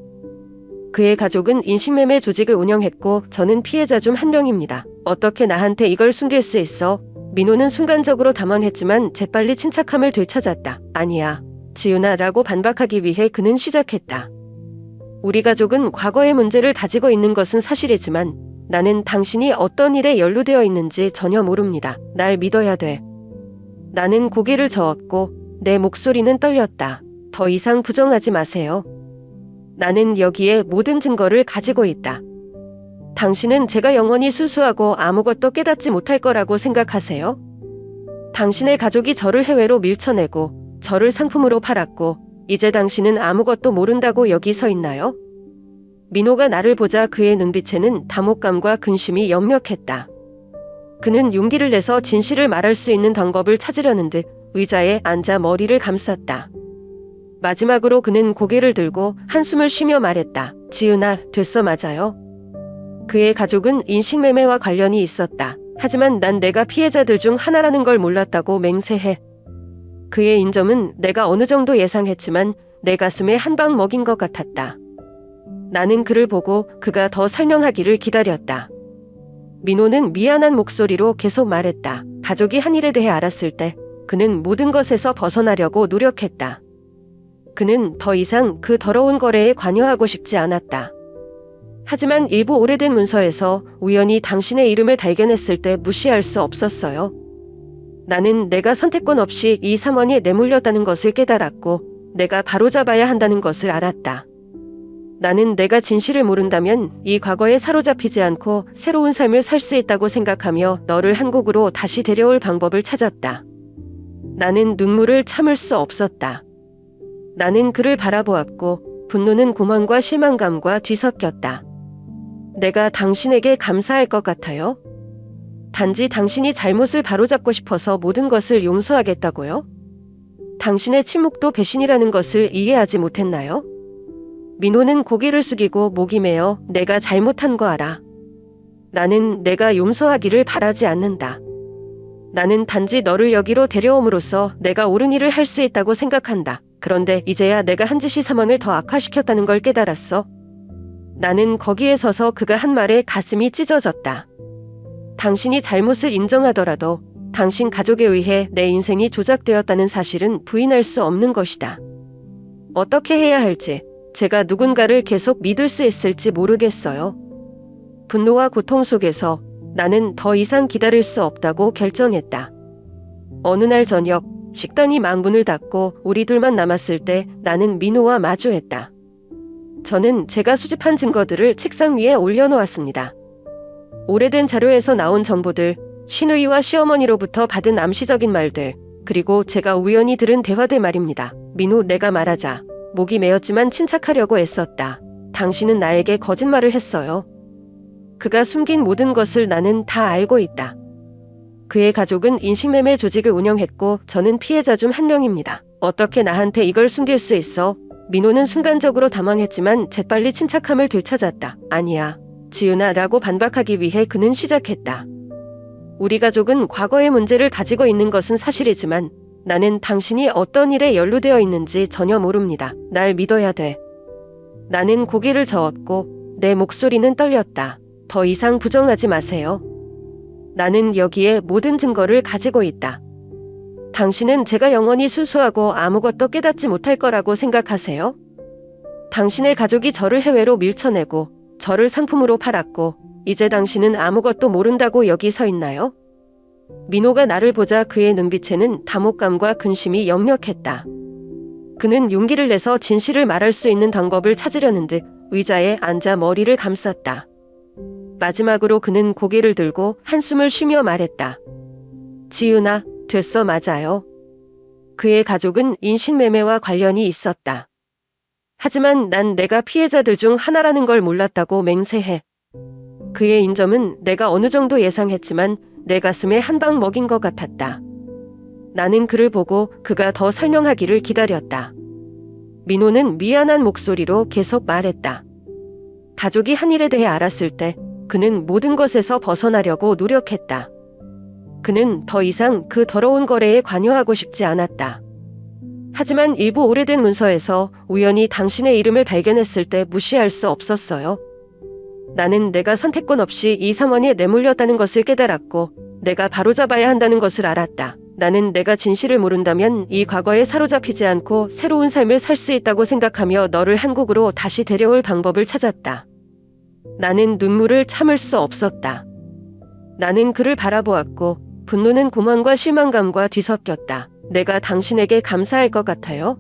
그의 가족은 인신매매 조직을 운영했고 저는 피해자 중 한 명입니다. 어떻게 나한테 이걸 숨길 수 있어? 민호는 순간적으로 당황했지만 재빨리 침착함을 되찾았다. 아니야, 지은아 라고 반박하기 위해 그는 시작했다. 우리 가족은 과거의 문제를 다지고 있는 것은 사실이지만 나는 당신이 어떤 일에 연루되어 있는지 전혀 모릅니다. 날 믿어야 돼. 나는 고개를 저었고 내 목소리는 떨렸다. 더 이상 부정하지 마세요. 나는 여기에 모든 증거를 가지고 있다. 당신은 제가 영원히 수수하고 아무것도 깨닫지 못할 거라고 생각하세요? 당신의 가족이 저를 해외로 밀쳐내고 저를 상품으로 팔았고 이제 당신은 아무것도 모른다고 여기 서 있나요? 민호가 나를 보자 그의 눈빛에는 당혹감과 근심이 역력했다. 그는 용기를 내서 진실을 말할 수 있는 방법을 찾으려는 듯 의자에 앉아 머리를 감쌌다. 마지막으로 그는 고개를 들고 한숨을 쉬며 말했다. 지은아, 됐어, 맞아요. 그의 가족은 인신매매와 관련이 있었다. 하지만 난 내가 피해자들 중 하나라는 걸 몰랐다고 맹세해. 그의 인점은 내가 어느 정도 예상했지만 내 가슴에 한 방 먹인 것 같았다. 나는 그를 보고 그가 더 설명하기를 기다렸다. 민호는 미안한 목소리로 계속 말했다. 가족이 한 일에 대해 알았을 때 그는 모든 것에서 벗어나려고 노력했다. 그는 더 이상 그 더러운 거래에 관여하고 싶지 않았다. 하지만 일부 오래된 문서에서 우연히 당신의 이름을 발견했을 때 무시할 수 없었어요. 나는 내가 선택권 없이 이 상황에 내몰렸다는 것을 깨달았고 내가 바로잡아야 한다는 것을 알았다. 나는 내가 진실을 모른다면 이 과거에 사로잡히지 않고 새로운 삶을 살 수 있다고 생각하며 너를 한국으로 다시 데려올 방법을 찾았다. 나는 눈물을 참을 수 없었다. 나는 그를 바라보았고 분노는 고만과 실망감과 뒤섞였다. 내가 당신에게 감사할 것 같아요? 단지 당신이 잘못을 바로잡고 싶어서 모든 것을 용서하겠다고요? 당신의 침묵도 배신이라는 것을 이해하지 못했나요? 민호는 고개를 숙이고 목이 메어 내가 잘못한 거 알아. 나는 내가 용서하기를 바라지 않는다. 나는 단지 너를 여기로 데려옴으로써 내가 옳은 일을 할 수 있다고 생각한다. 그런데 이제야 내가 한 짓이 상황을 더 악화시켰다는 걸 깨달았어. 나는 거기에 서서 그가 한 말에 가슴이 찢어졌다. 당신이 잘못을 인정하더라도 당신 가족에 의해 내 인생이 조작되었다는 사실은 부인할 수 없는 것이다. 어떻게 해야 할지, 제가 누군가를 계속 믿을 수 있을지 모르겠어요. 분노와 고통 속에서 나는 더 이상 기다릴 수 없다고 결정했다. 어느 날 저녁, 식당이 망문을 닫고 우리 둘만 남았을 때 나는 민호와 마주했다. 저는 제가 수집한 증거들을 책상 위에 올려놓았습니다. 오래된 자료에서 나온 정보들, 신우이와 시어머니로부터 받은 암시적인 말들, 그리고 제가 우연히 들은 대화들 말입니다. 민호, 내가 말하자 목이 메었지만 침착하려고 애썼다. 당신은 나에게 거짓말을 했어요. 그가 숨긴 모든 것을 나는 다 알고 있다. 그의 가족은 인신매매 조직을 운영했고 저는 피해자 중 한 명입니다. 어떻게 나한테 이걸 숨길 수 있어? 민호는 순간적으로 당황했지만 재빨리 침착함을 되찾았다. 아니야, 지은아 라고 반박하기 위해 그는 시작했다. 우리 가족은 과거의 문제를 가지고 있는 것은 사실이지만 나는 당신이 어떤 일에 연루되어 있는지 전혀 모릅니다. 날 믿어야 돼. 나는 고개를 저었고 내 목소리는 떨렸다. 더 이상 부정하지 마세요. 나는 여기에 모든 증거를 가지고 있다. 당신은 제가 영원히 수수하고 아무것도 깨닫지 못할 거라고 생각하세요? 당신의 가족이 저를 해외로 밀쳐내고 저를 상품으로 팔았고 이제 당신은 아무것도 모른다고 여기 서 있나요? 민호가 나를 보자 그의 눈빛에는 당혹감과 근심이 역력했다. 그는 용기를 내서 진실을 말할 수 있는 방법을 찾으려는 듯 의자에 앉아 머리를 감쌌다. 마지막으로 그는 고개를 들고 한숨을 쉬며 말했다. 지은아, 됐어, 맞아요. 그의 가족은 인신매매와 관련이 있었다. 하지만 난 내가 피해자들 중 하나라는 걸 몰랐다고 맹세해. 그의 인점은 내가 어느 정도 예상했지만 내 가슴에 한 방 먹인 것 같았다. 나는 그를 보고 그가 더 설명하기를 기다렸다. 민호는 미안한 목소리로 계속 말했다. 가족이 한 일에 대해 알았을 때 그는 모든 것에서 벗어나려고 노력했다. 그는 더 이상 그 더러운 거래에 관여하고 싶지 않았다. 하지만 일부 오래된 문서에서 우연히 당신의 이름을 발견했을 때 무시할 수 없었어요. 나는 내가 선택권 없이 이 상황에 내몰렸다는 것을 깨달았고 내가 바로잡아야 한다는 것을 알았다. 나는 내가 진실을 모른다면 이 과거에 사로잡히지 않고 새로운 삶을 살 수 있다고 생각하며 너를 한국으로 다시 데려올 방법을 찾았다. 나는 눈물을 참을 수 없었다. 나는 그를 바라보았고 분노는 고만과 실망감과 뒤섞였다. 내가 당신에게 감사할 것 같아요?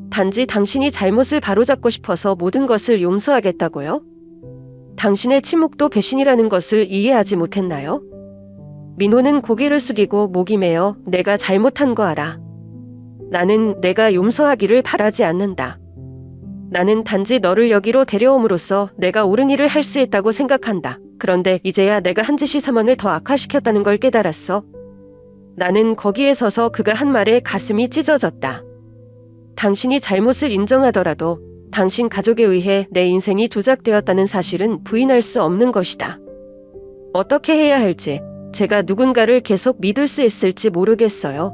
단지 당신이 잘못을 바로잡고 싶어서 모든 것을 용서하겠다고요? 당신의 침묵도 배신이라는 것을 이해하지 못했나요? 민호는 고개를 숙이고 목이 메어 내가 잘못한 거 알아. 나는 내가 용서하기를 바라지 않는다. 나는 단지 너를 여기로 데려옴으로써 내가 옳은 일을 할 수 있다고 생각한다. 그런데 이제야 내가 한 짓이 상황을 더 악화시켰다는 걸 깨달았어. 나는 거기에 서서 그가 한 말에 가슴이 찢어졌다. 당신이 잘못을 인정하더라도 당신 가족에 의해 내 인생이 조작되었다는 사실은 부인할 수 없는 것이다. 어떻게 해야 할지, 제가 누군가를 계속 믿을 수 있을지 모르겠어요.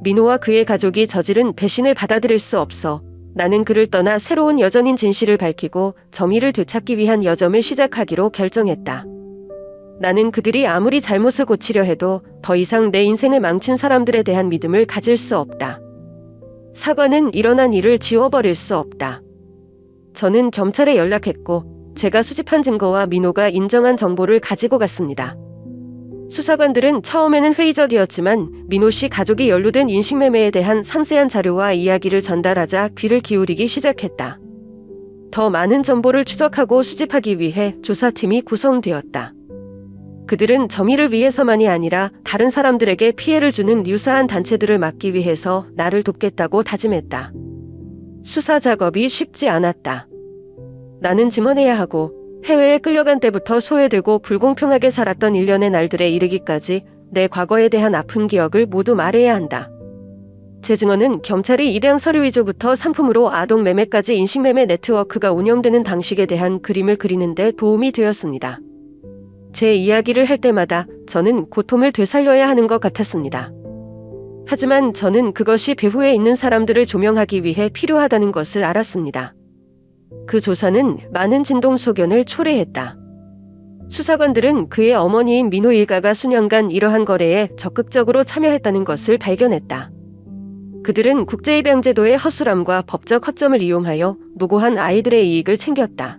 민호와 그의 가족이 저지른 배신을 받아들일 수 없어 나는 그를 떠나 새로운 여전인 진실을 밝히고 정의를 되찾기 위한 여정을 시작하기로 결정했다. 나는 그들이 아무리 잘못을 고치려 해도 더 이상 내 인생을 망친 사람들에 대한 믿음을 가질 수 없다. 사과는 일어난 일을 지워버릴 수 없다. 저는 경찰에 연락했고 제가 수집한 증거와 민호가 인정한 정보를 가지고 갔습니다. 수사관들은 처음에는 회의적이었지만 민호 씨 가족이 연루된 인식매매에 대한 상세한 자료와 이야기를 전달하자 귀를 기울이기 시작했다. 더 많은 정보를 추적하고 수집하기 위해 조사팀이 구성되었다. 그들은 정의를 위해서만이 아니라 다른 사람들에게 피해를 주는 유사한 단체들을 막기 위해서 나를 돕겠다고 다짐했다. 수사 작업이 쉽지 않았다. 나는 증언해야 하고 해외에 끌려간 때부터 소외되고 불공평하게 살았던 일련의 날들에 이르기까지 내 과거에 대한 아픈 기억을 모두 말해야 한다. 제 증언은 경찰이 입양 서류 위조부터 상품으로 아동 매매까지 인식매매 네트워크가 운영되는 방식에 대한 그림을 그리는 데 도움이 되었습니다. 제 이야기를 할 때마다 저는 고통을 되살려야 하는 것 같았습니다. 하지만 저는 그것이 배후에 있는 사람들을 조명하기 위해 필요하다는 것을 알았습니다. 그 조사는 많은 진동소견을 초래했다. 수사관들은 그의 어머니인 민호 일가가 수년간 이러한 거래에 적극적으로 참여했다는 것을 발견했다. 그들은 국제입양제도의 허술함과 법적 허점을 이용하여 무고한 아이들의 이익을 챙겼다.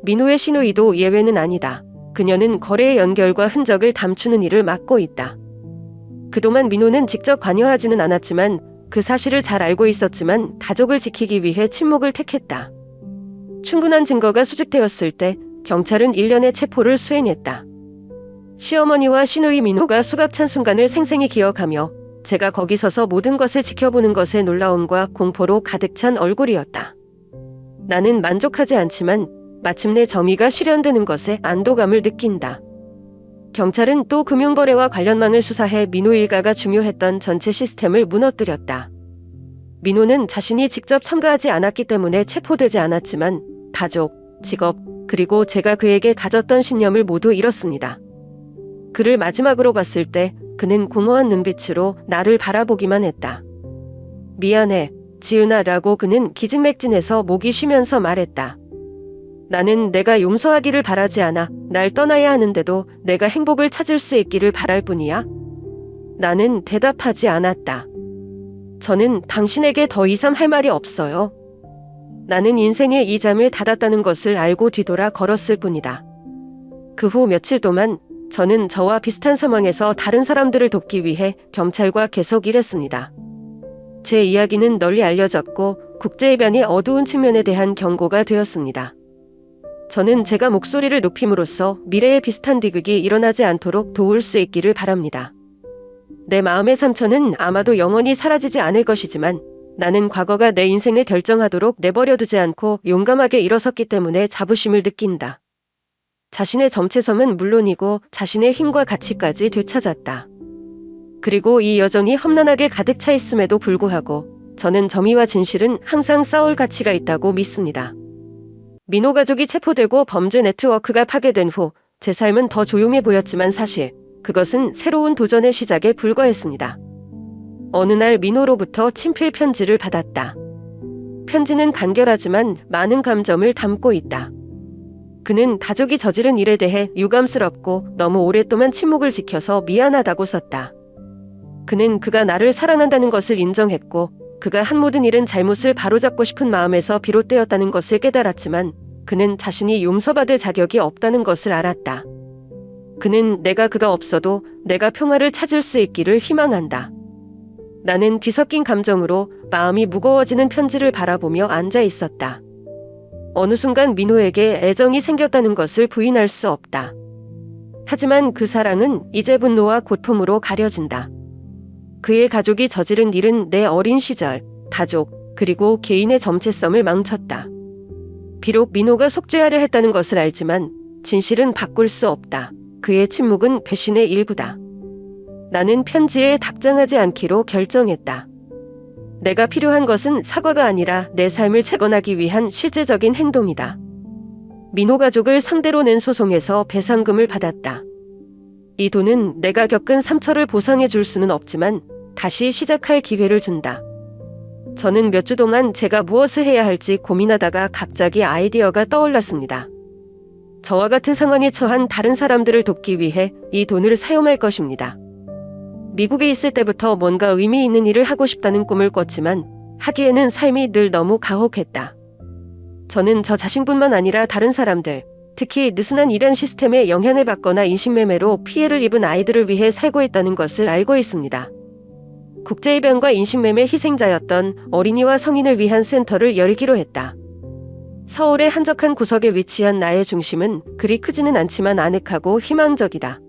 민호의 시누이도 예외는 아니다. 그녀는 거래의 연결과 흔적을 감추는 일을 맡고 있다. 그동안 민호는 직접 관여하지는 않았지만 그 사실을 잘 알고 있었지만 가족을 지키기 위해 침묵을 택했다. 충분한 증거가 수집되었을 때 경찰은 일련의 체포를 수행했다. 시어머니와 시누이 민호가 수갑찬 순간을 생생히 기억하며 제가 거기 서서 모든 것을 지켜보는 것에 놀라움과 공포로 가득 찬 얼굴이었다. 나는 만족하지 않지만 마침내 정의가 실현되는 것에 안도감을 느낀다. 경찰은 또 금융거래와 관련망을 수사해 민호 일가가 중요했던 전체 시스템을 무너뜨렸다. 민호는 자신이 직접 참가하지 않았기 때문에 체포되지 않았지만 가족, 직업, 그리고 제가 그에게 가졌던 신념을 모두 잃었습니다. 그를 마지막으로 봤을 때 그는 공허한 눈빛으로 나를 바라보기만 했다. 미안해, 지은아 라고 그는 기진맥진해서 목이 쉬면서 말했다. 나는 내가 용서하기를 바라지 않아 날 떠나야 하는데도 내가 행복을 찾을 수 있기를 바랄 뿐이야. 나는 대답하지 않았다. 저는 당신에게 더 이상 할 말이 없어요. 나는 인생의 이 잠을 닫았다는 것을 알고 뒤돌아 걸었을 뿐이다. 그 후 며칠 동안 저는 저와 비슷한 상황에서 다른 사람들을 돕기 위해 경찰과 계속 일했습니다. 제 이야기는 널리 알려졌고 국제입양의 어두운 측면에 대한 경고가 되었습니다. 저는 제가 목소리를 높임으로써 미래에 비슷한 비극이 일어나지 않도록 도울 수 있기를 바랍니다. 내 마음의 상처는 아마도 영원히 사라지지 않을 것이지만 나는 과거가 내 인생을 결정하도록 내버려두지 않고 용감하게 일어섰기 때문에 자부심을 느낀다. 자신의 정체성은 물론이고 자신의 힘과 가치까지 되찾았다. 그리고 이 여정이 험난하게 가득 차 있음에도 불구하고 저는 정의와 진실은 항상 싸울 가치가 있다고 믿습니다. 민호 가족이 체포되고 범죄 네트워크가 파괴된 후 제 삶은 더 조용해 보였지만 사실 그것은 새로운 도전의 시작에 불과했습니다. 어느 날 민호로부터 친필 편지를 받았다. 편지는 간결하지만 많은 감정을 담고 있다. 그는 가족이 저지른 일에 대해 유감스럽고 너무 오랫동안 침묵을 지켜서 미안하다고 썼다. 그는 그가 나를 사랑한다는 것을 인정했고 그가 한 모든 일은 잘못을 바로잡고 싶은 마음에서 비롯되었다는 것을 깨달았지만 그는 자신이 용서받을 자격이 없다는 것을 알았다. 그는 그가 없어도 내가 평화를 찾을 수 있기를 희망한다. 나는 뒤섞인 감정으로 마음이 무거워지는 편지를 바라보며 앉아 있었다. 어느 순간 민호에게 애정이 생겼다는 것을 부인할 수 없다. 하지만 그 사랑은 이제 분노와 고통으로 가려진다. 그의 가족이 저지른 일은 내 어린 시절, 가족, 그리고 개인의 정체성을 망쳤다. 비록 민호가 속죄하려 했다는 것을 알지만 진실은 바꿀 수 없다. 그의 침묵은 배신의 일부다. 나는 편지에 답장하지 않기로 결정했다. 내가 필요한 것은 사과가 아니라 내 삶을 재건하기 위한 실제적인 행동이다. 민호 가족을 상대로 낸 소송에서 배상금을 받았다. 이 돈은 내가 겪은 상처를 보상해 줄 수는 없지만 다시 시작할 기회를 준다. 저는 몇 주 동안 제가 무엇을 해야 할지 고민하다가 갑자기 아이디어가 떠올랐습니다. 저와 같은 상황에 처한 다른 사람들을 돕기 위해 이 돈을 사용할 것입니다. 미국에 있을 때부터 뭔가 의미 있는 일을 하고 싶다는 꿈을 꿨지만 하기에는 삶이 늘 너무 가혹했다. 저는 저 자신뿐만 아니라 다른 사람들, 특히 느슨한 일한 시스템에 영향을 받거나 인식매매로 피해를 입은 아이들을 위해 살고 있다는 것을 알고 있습니다. 국제입양과 인식매매 희생자였던 어린이와 성인을 위한 센터를 열기로 했다. 서울의 한적한 구석에 위치한 나의 중심은 그리 크지는 않지만 아늑하고 희망적이다.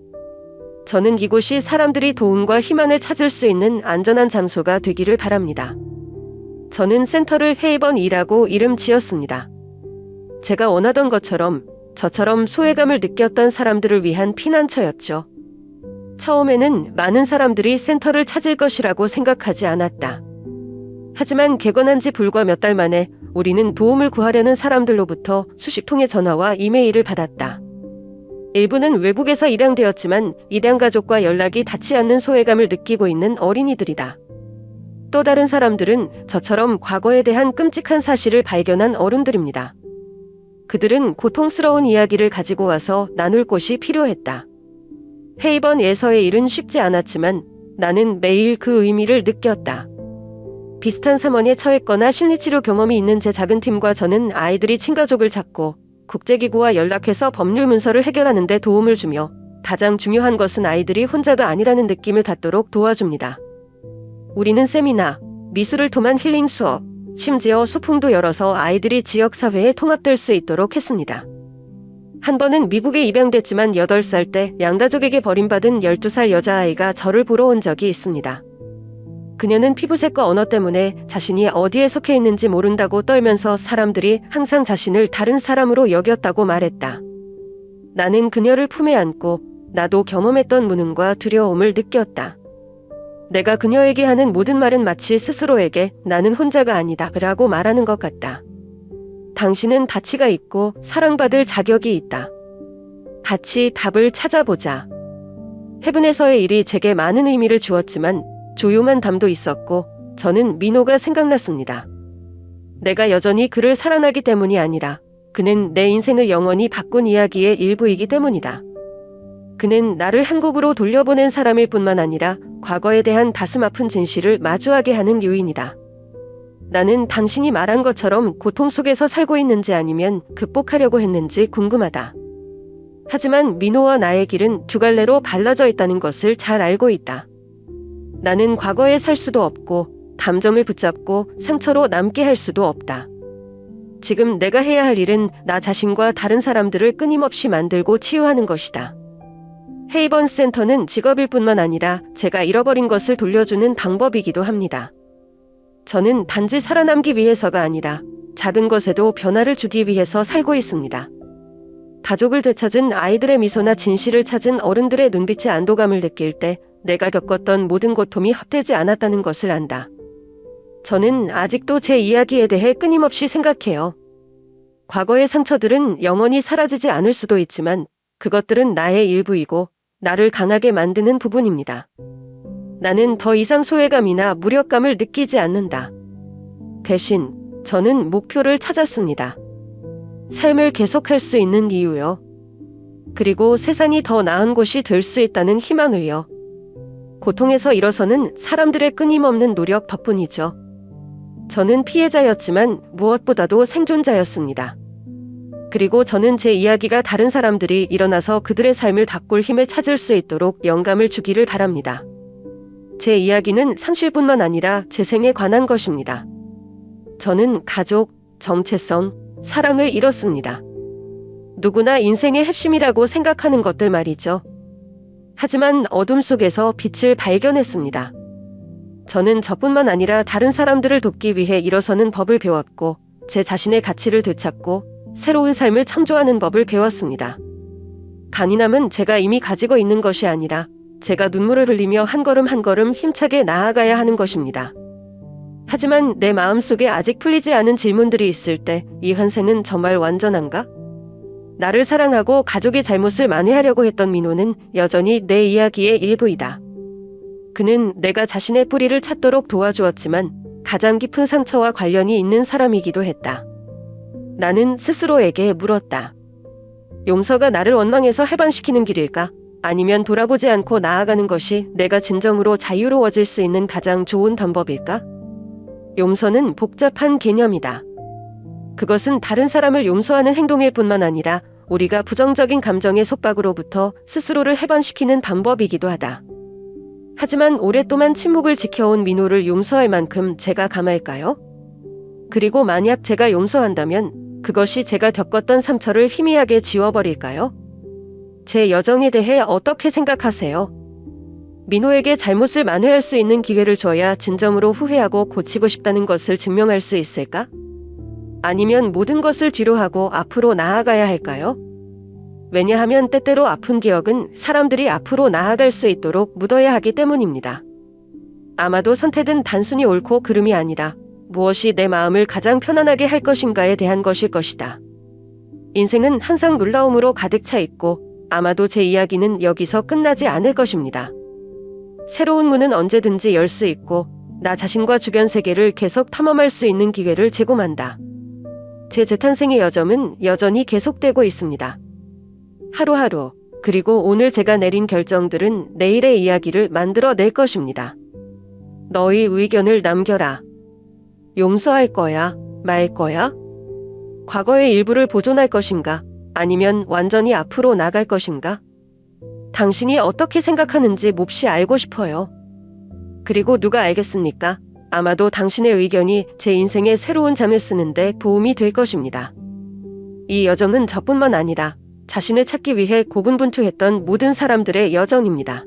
저는 이곳이 사람들이 도움과 희망을 찾을 수 있는 안전한 장소가 되기를 바랍니다. 저는 센터를 헤이번이라고 이름 지었습니다. 제가 원하던 것처럼 저처럼 소외감을 느꼈던 사람들을 위한 피난처였죠. 처음에는 많은 사람들이 센터를 찾을 것이라고 생각하지 않았다. 하지만 개관한 지 불과 몇 달 만에 우리는 도움을 구하려는 사람들로부터 수십 통의 전화와 이메일을 받았다. 일부는 외국에서 입양되었지만 입양 가족과 연락이 닿지 않는 소외감을 느끼고 있는 어린이들이다. 또 다른 사람들은 저처럼 과거에 대한 끔찍한 사실을 발견한 어른들입니다. 그들은 고통스러운 이야기를 가지고 와서 나눌 곳이 필요했다. 헤이번에서의 일은 쉽지 않았지만 나는 매일 그 의미를 느꼈다. 비슷한 상황에 처했거나 심리치료 경험이 있는 제 작은 팀과 저는 아이들이 친가족을 찾고 국제기구와 연락해서 법률 문서를 해결하는 데 도움을 주며 가장 중요한 것은 아이들이 혼자가 아니라는 느낌을 갖도록 도와줍니다. 우리는 세미나, 미술을 통한 힐링 수업, 심지어 소풍도 열어서 아이들이 지역사회에 통합될 수 있도록 했습니다. 한 번은 미국에 입양됐지만 8살 때 양가족에게 버림받은 12살 여자아이가 저를 보러 온 적이 있습니다. 그녀는 피부색과 언어 때문에 자신이 어디에 속해 있는지 모른다고 떨면서 사람들이 항상 자신을 다른 사람으로 여겼다고 말했다. 나는 그녀를 품에 안고 나도 경험했던 무능과 두려움을 느꼈다. 내가 그녀에게 하는 모든 말은 마치 스스로에게 나는 혼자가 아니다 라고 말하는 것 같다. 당신은 가치가 있고 사랑받을 자격이 있다. 같이 답을 찾아보자. 헤븐에서의 일이 제게 많은 의미를 주었지만 조용한 담도 있었고 저는 민호가 생각났습니다. 내가 여전히 그를 사랑하기 때문이 아니라 그는 내 인생을 영원히 바꾼 이야기의 일부이기 때문이다. 그는 나를 한국으로 돌려보낸 사람일 뿐만 아니라 과거에 대한 가슴 아픈 진실을 마주하게 하는 요인이다. 나는 당신이 말한 것처럼 고통 속에서 살고 있는지 아니면 극복하려고 했는지 궁금하다. 하지만 민호와 나의 길은 두 갈래로 갈라져 있다는 것을 잘 알고 있다. 나는 과거에 살 수도 없고 감정을 붙잡고 상처로 남게 할 수도 없다. 지금 내가 해야 할 일은 나 자신과 다른 사람들을 끊임없이 만들고 치유하는 것이다. 헤이번 센터는 직업일 뿐만 아니라 제가 잃어버린 것을 돌려주는 방법이기도 합니다. 저는 단지 살아남기 위해서가 아니라 작은 것에도 변화를 주기 위해서 살고 있습니다. 가족을 되찾은 아이들의 미소나 진실을 찾은 어른들의 눈빛의 안도감을 느낄 때 내가 겪었던 모든 고통이 헛되지 않았다는 것을 안다. 저는 아직도 제 이야기에 대해 끊임없이 생각해요. 과거의 상처들은 영원히 사라지지 않을 수도 있지만 그것들은 나의 일부이고 나를 강하게 만드는 부분입니다. 나는 더 이상 소외감이나 무력감을 느끼지 않는다. 대신 저는 목표를 찾았습니다. 삶을 계속할 수 있는 이유요. 그리고 세상이 더 나은 곳이 될 수 있다는 희망을요. 고통에서 일어서는 사람들의 끊임없는 노력 덕분이죠. 저는 피해자였지만 무엇보다도 생존자였습니다. 그리고 저는 제 이야기가 다른 사람들이 일어나서 그들의 삶을 바꿀 힘을 찾을 수 있도록 영감을 주기를 바랍니다. 제 이야기는 상실뿐만 아니라 재생에 관한 것입니다. 저는 가족, 정체성, 사랑을 잃었습니다. 누구나 인생의 핵심이라고 생각하는 것들 말이죠. 하지만 어둠 속에서 빛을 발견했습니다. 저는 저뿐만 아니라 다른 사람들을 돕기 위해 일어서는 법을 배웠고, 제 자신의 가치를 되찾고 새로운 삶을 창조하는 법을 배웠습니다. 강인함은 제가 이미 가지고 있는 것이 아니라 제가 눈물을 흘리며 한 걸음 한 걸음 힘차게 나아가야 하는 것입니다. 하지만 내 마음속에 아직 풀리지 않은 질문들이 있을 때 이 현세는 정말 완전한가? 나를 사랑하고 가족의 잘못을 만회하려고 했던 민호는 여전히 내 이야기의 일부이다. 그는 내가 자신의 뿌리를 찾도록 도와주었지만 가장 깊은 상처와 관련이 있는 사람이기도 했다. 나는 스스로에게 물었다. 용서가 나를 원망해서 해방시키는 길일까? 아니면 돌아보지 않고 나아가는 것이 내가 진정으로 자유로워질 수 있는 가장 좋은 방법일까? 용서는 복잡한 개념이다. 그것은 다른 사람을 용서하는 행동일 뿐만 아니라 우리가 부정적인 감정의 속박으로부터 스스로를 해방시키는 방법이기도 하다. 하지만 오랫동안 침묵을 지켜온 민호를 용서할 만큼 제가 감할까요? 그리고 만약 제가 용서한다면 그것이 제가 겪었던 상처를 희미하게 지워버릴까요? 제 여정에 대해 어떻게 생각하세요? 민호에게 잘못을 만회할 수 있는 기회를 줘야 진정으로 후회하고 고치고 싶다는 것을 증명할 수 있을까? 아니면 모든 것을 뒤로하고 앞으로 나아가야 할까요? 왜냐하면 때때로 아픈 기억은 사람들이 앞으로 나아갈 수 있도록 묻어야 하기 때문입니다. 아마도 선택은 단순히 옳고 그름이 아니라 무엇이 내 마음을 가장 편안하게 할 것인가에 대한 것일 것이다. 인생은 항상 놀라움으로 가득 차 있고 아마도 제 이야기는 여기서 끝나지 않을 것입니다. 새로운 문은 언제든지 열 수 있고 나 자신과 주변 세계를 계속 탐험할 수 있는 기회를 제공한다. 제 재탄생의 여정은 여전히 계속되고 있습니다. 하루하루, 그리고 오늘 제가 내린 결정들은 내일의 이야기를 만들어낼 것입니다. 너의 의견을 남겨라. 용서할 거야, 말 거야? 과거의 일부를 보존할 것인가? 아니면 완전히 앞으로 나갈 것인가? 당신이 어떻게 생각하는지 몹시 알고 싶어요. 그리고 누가 알겠습니까? 아마도 당신의 의견이 제 인생의 새로운 잠을 쓰는데 도움이 될 것입니다. 이 여정은 저뿐만 아니라 자신을 찾기 위해 고군분투했던 모든 사람들의 여정입니다.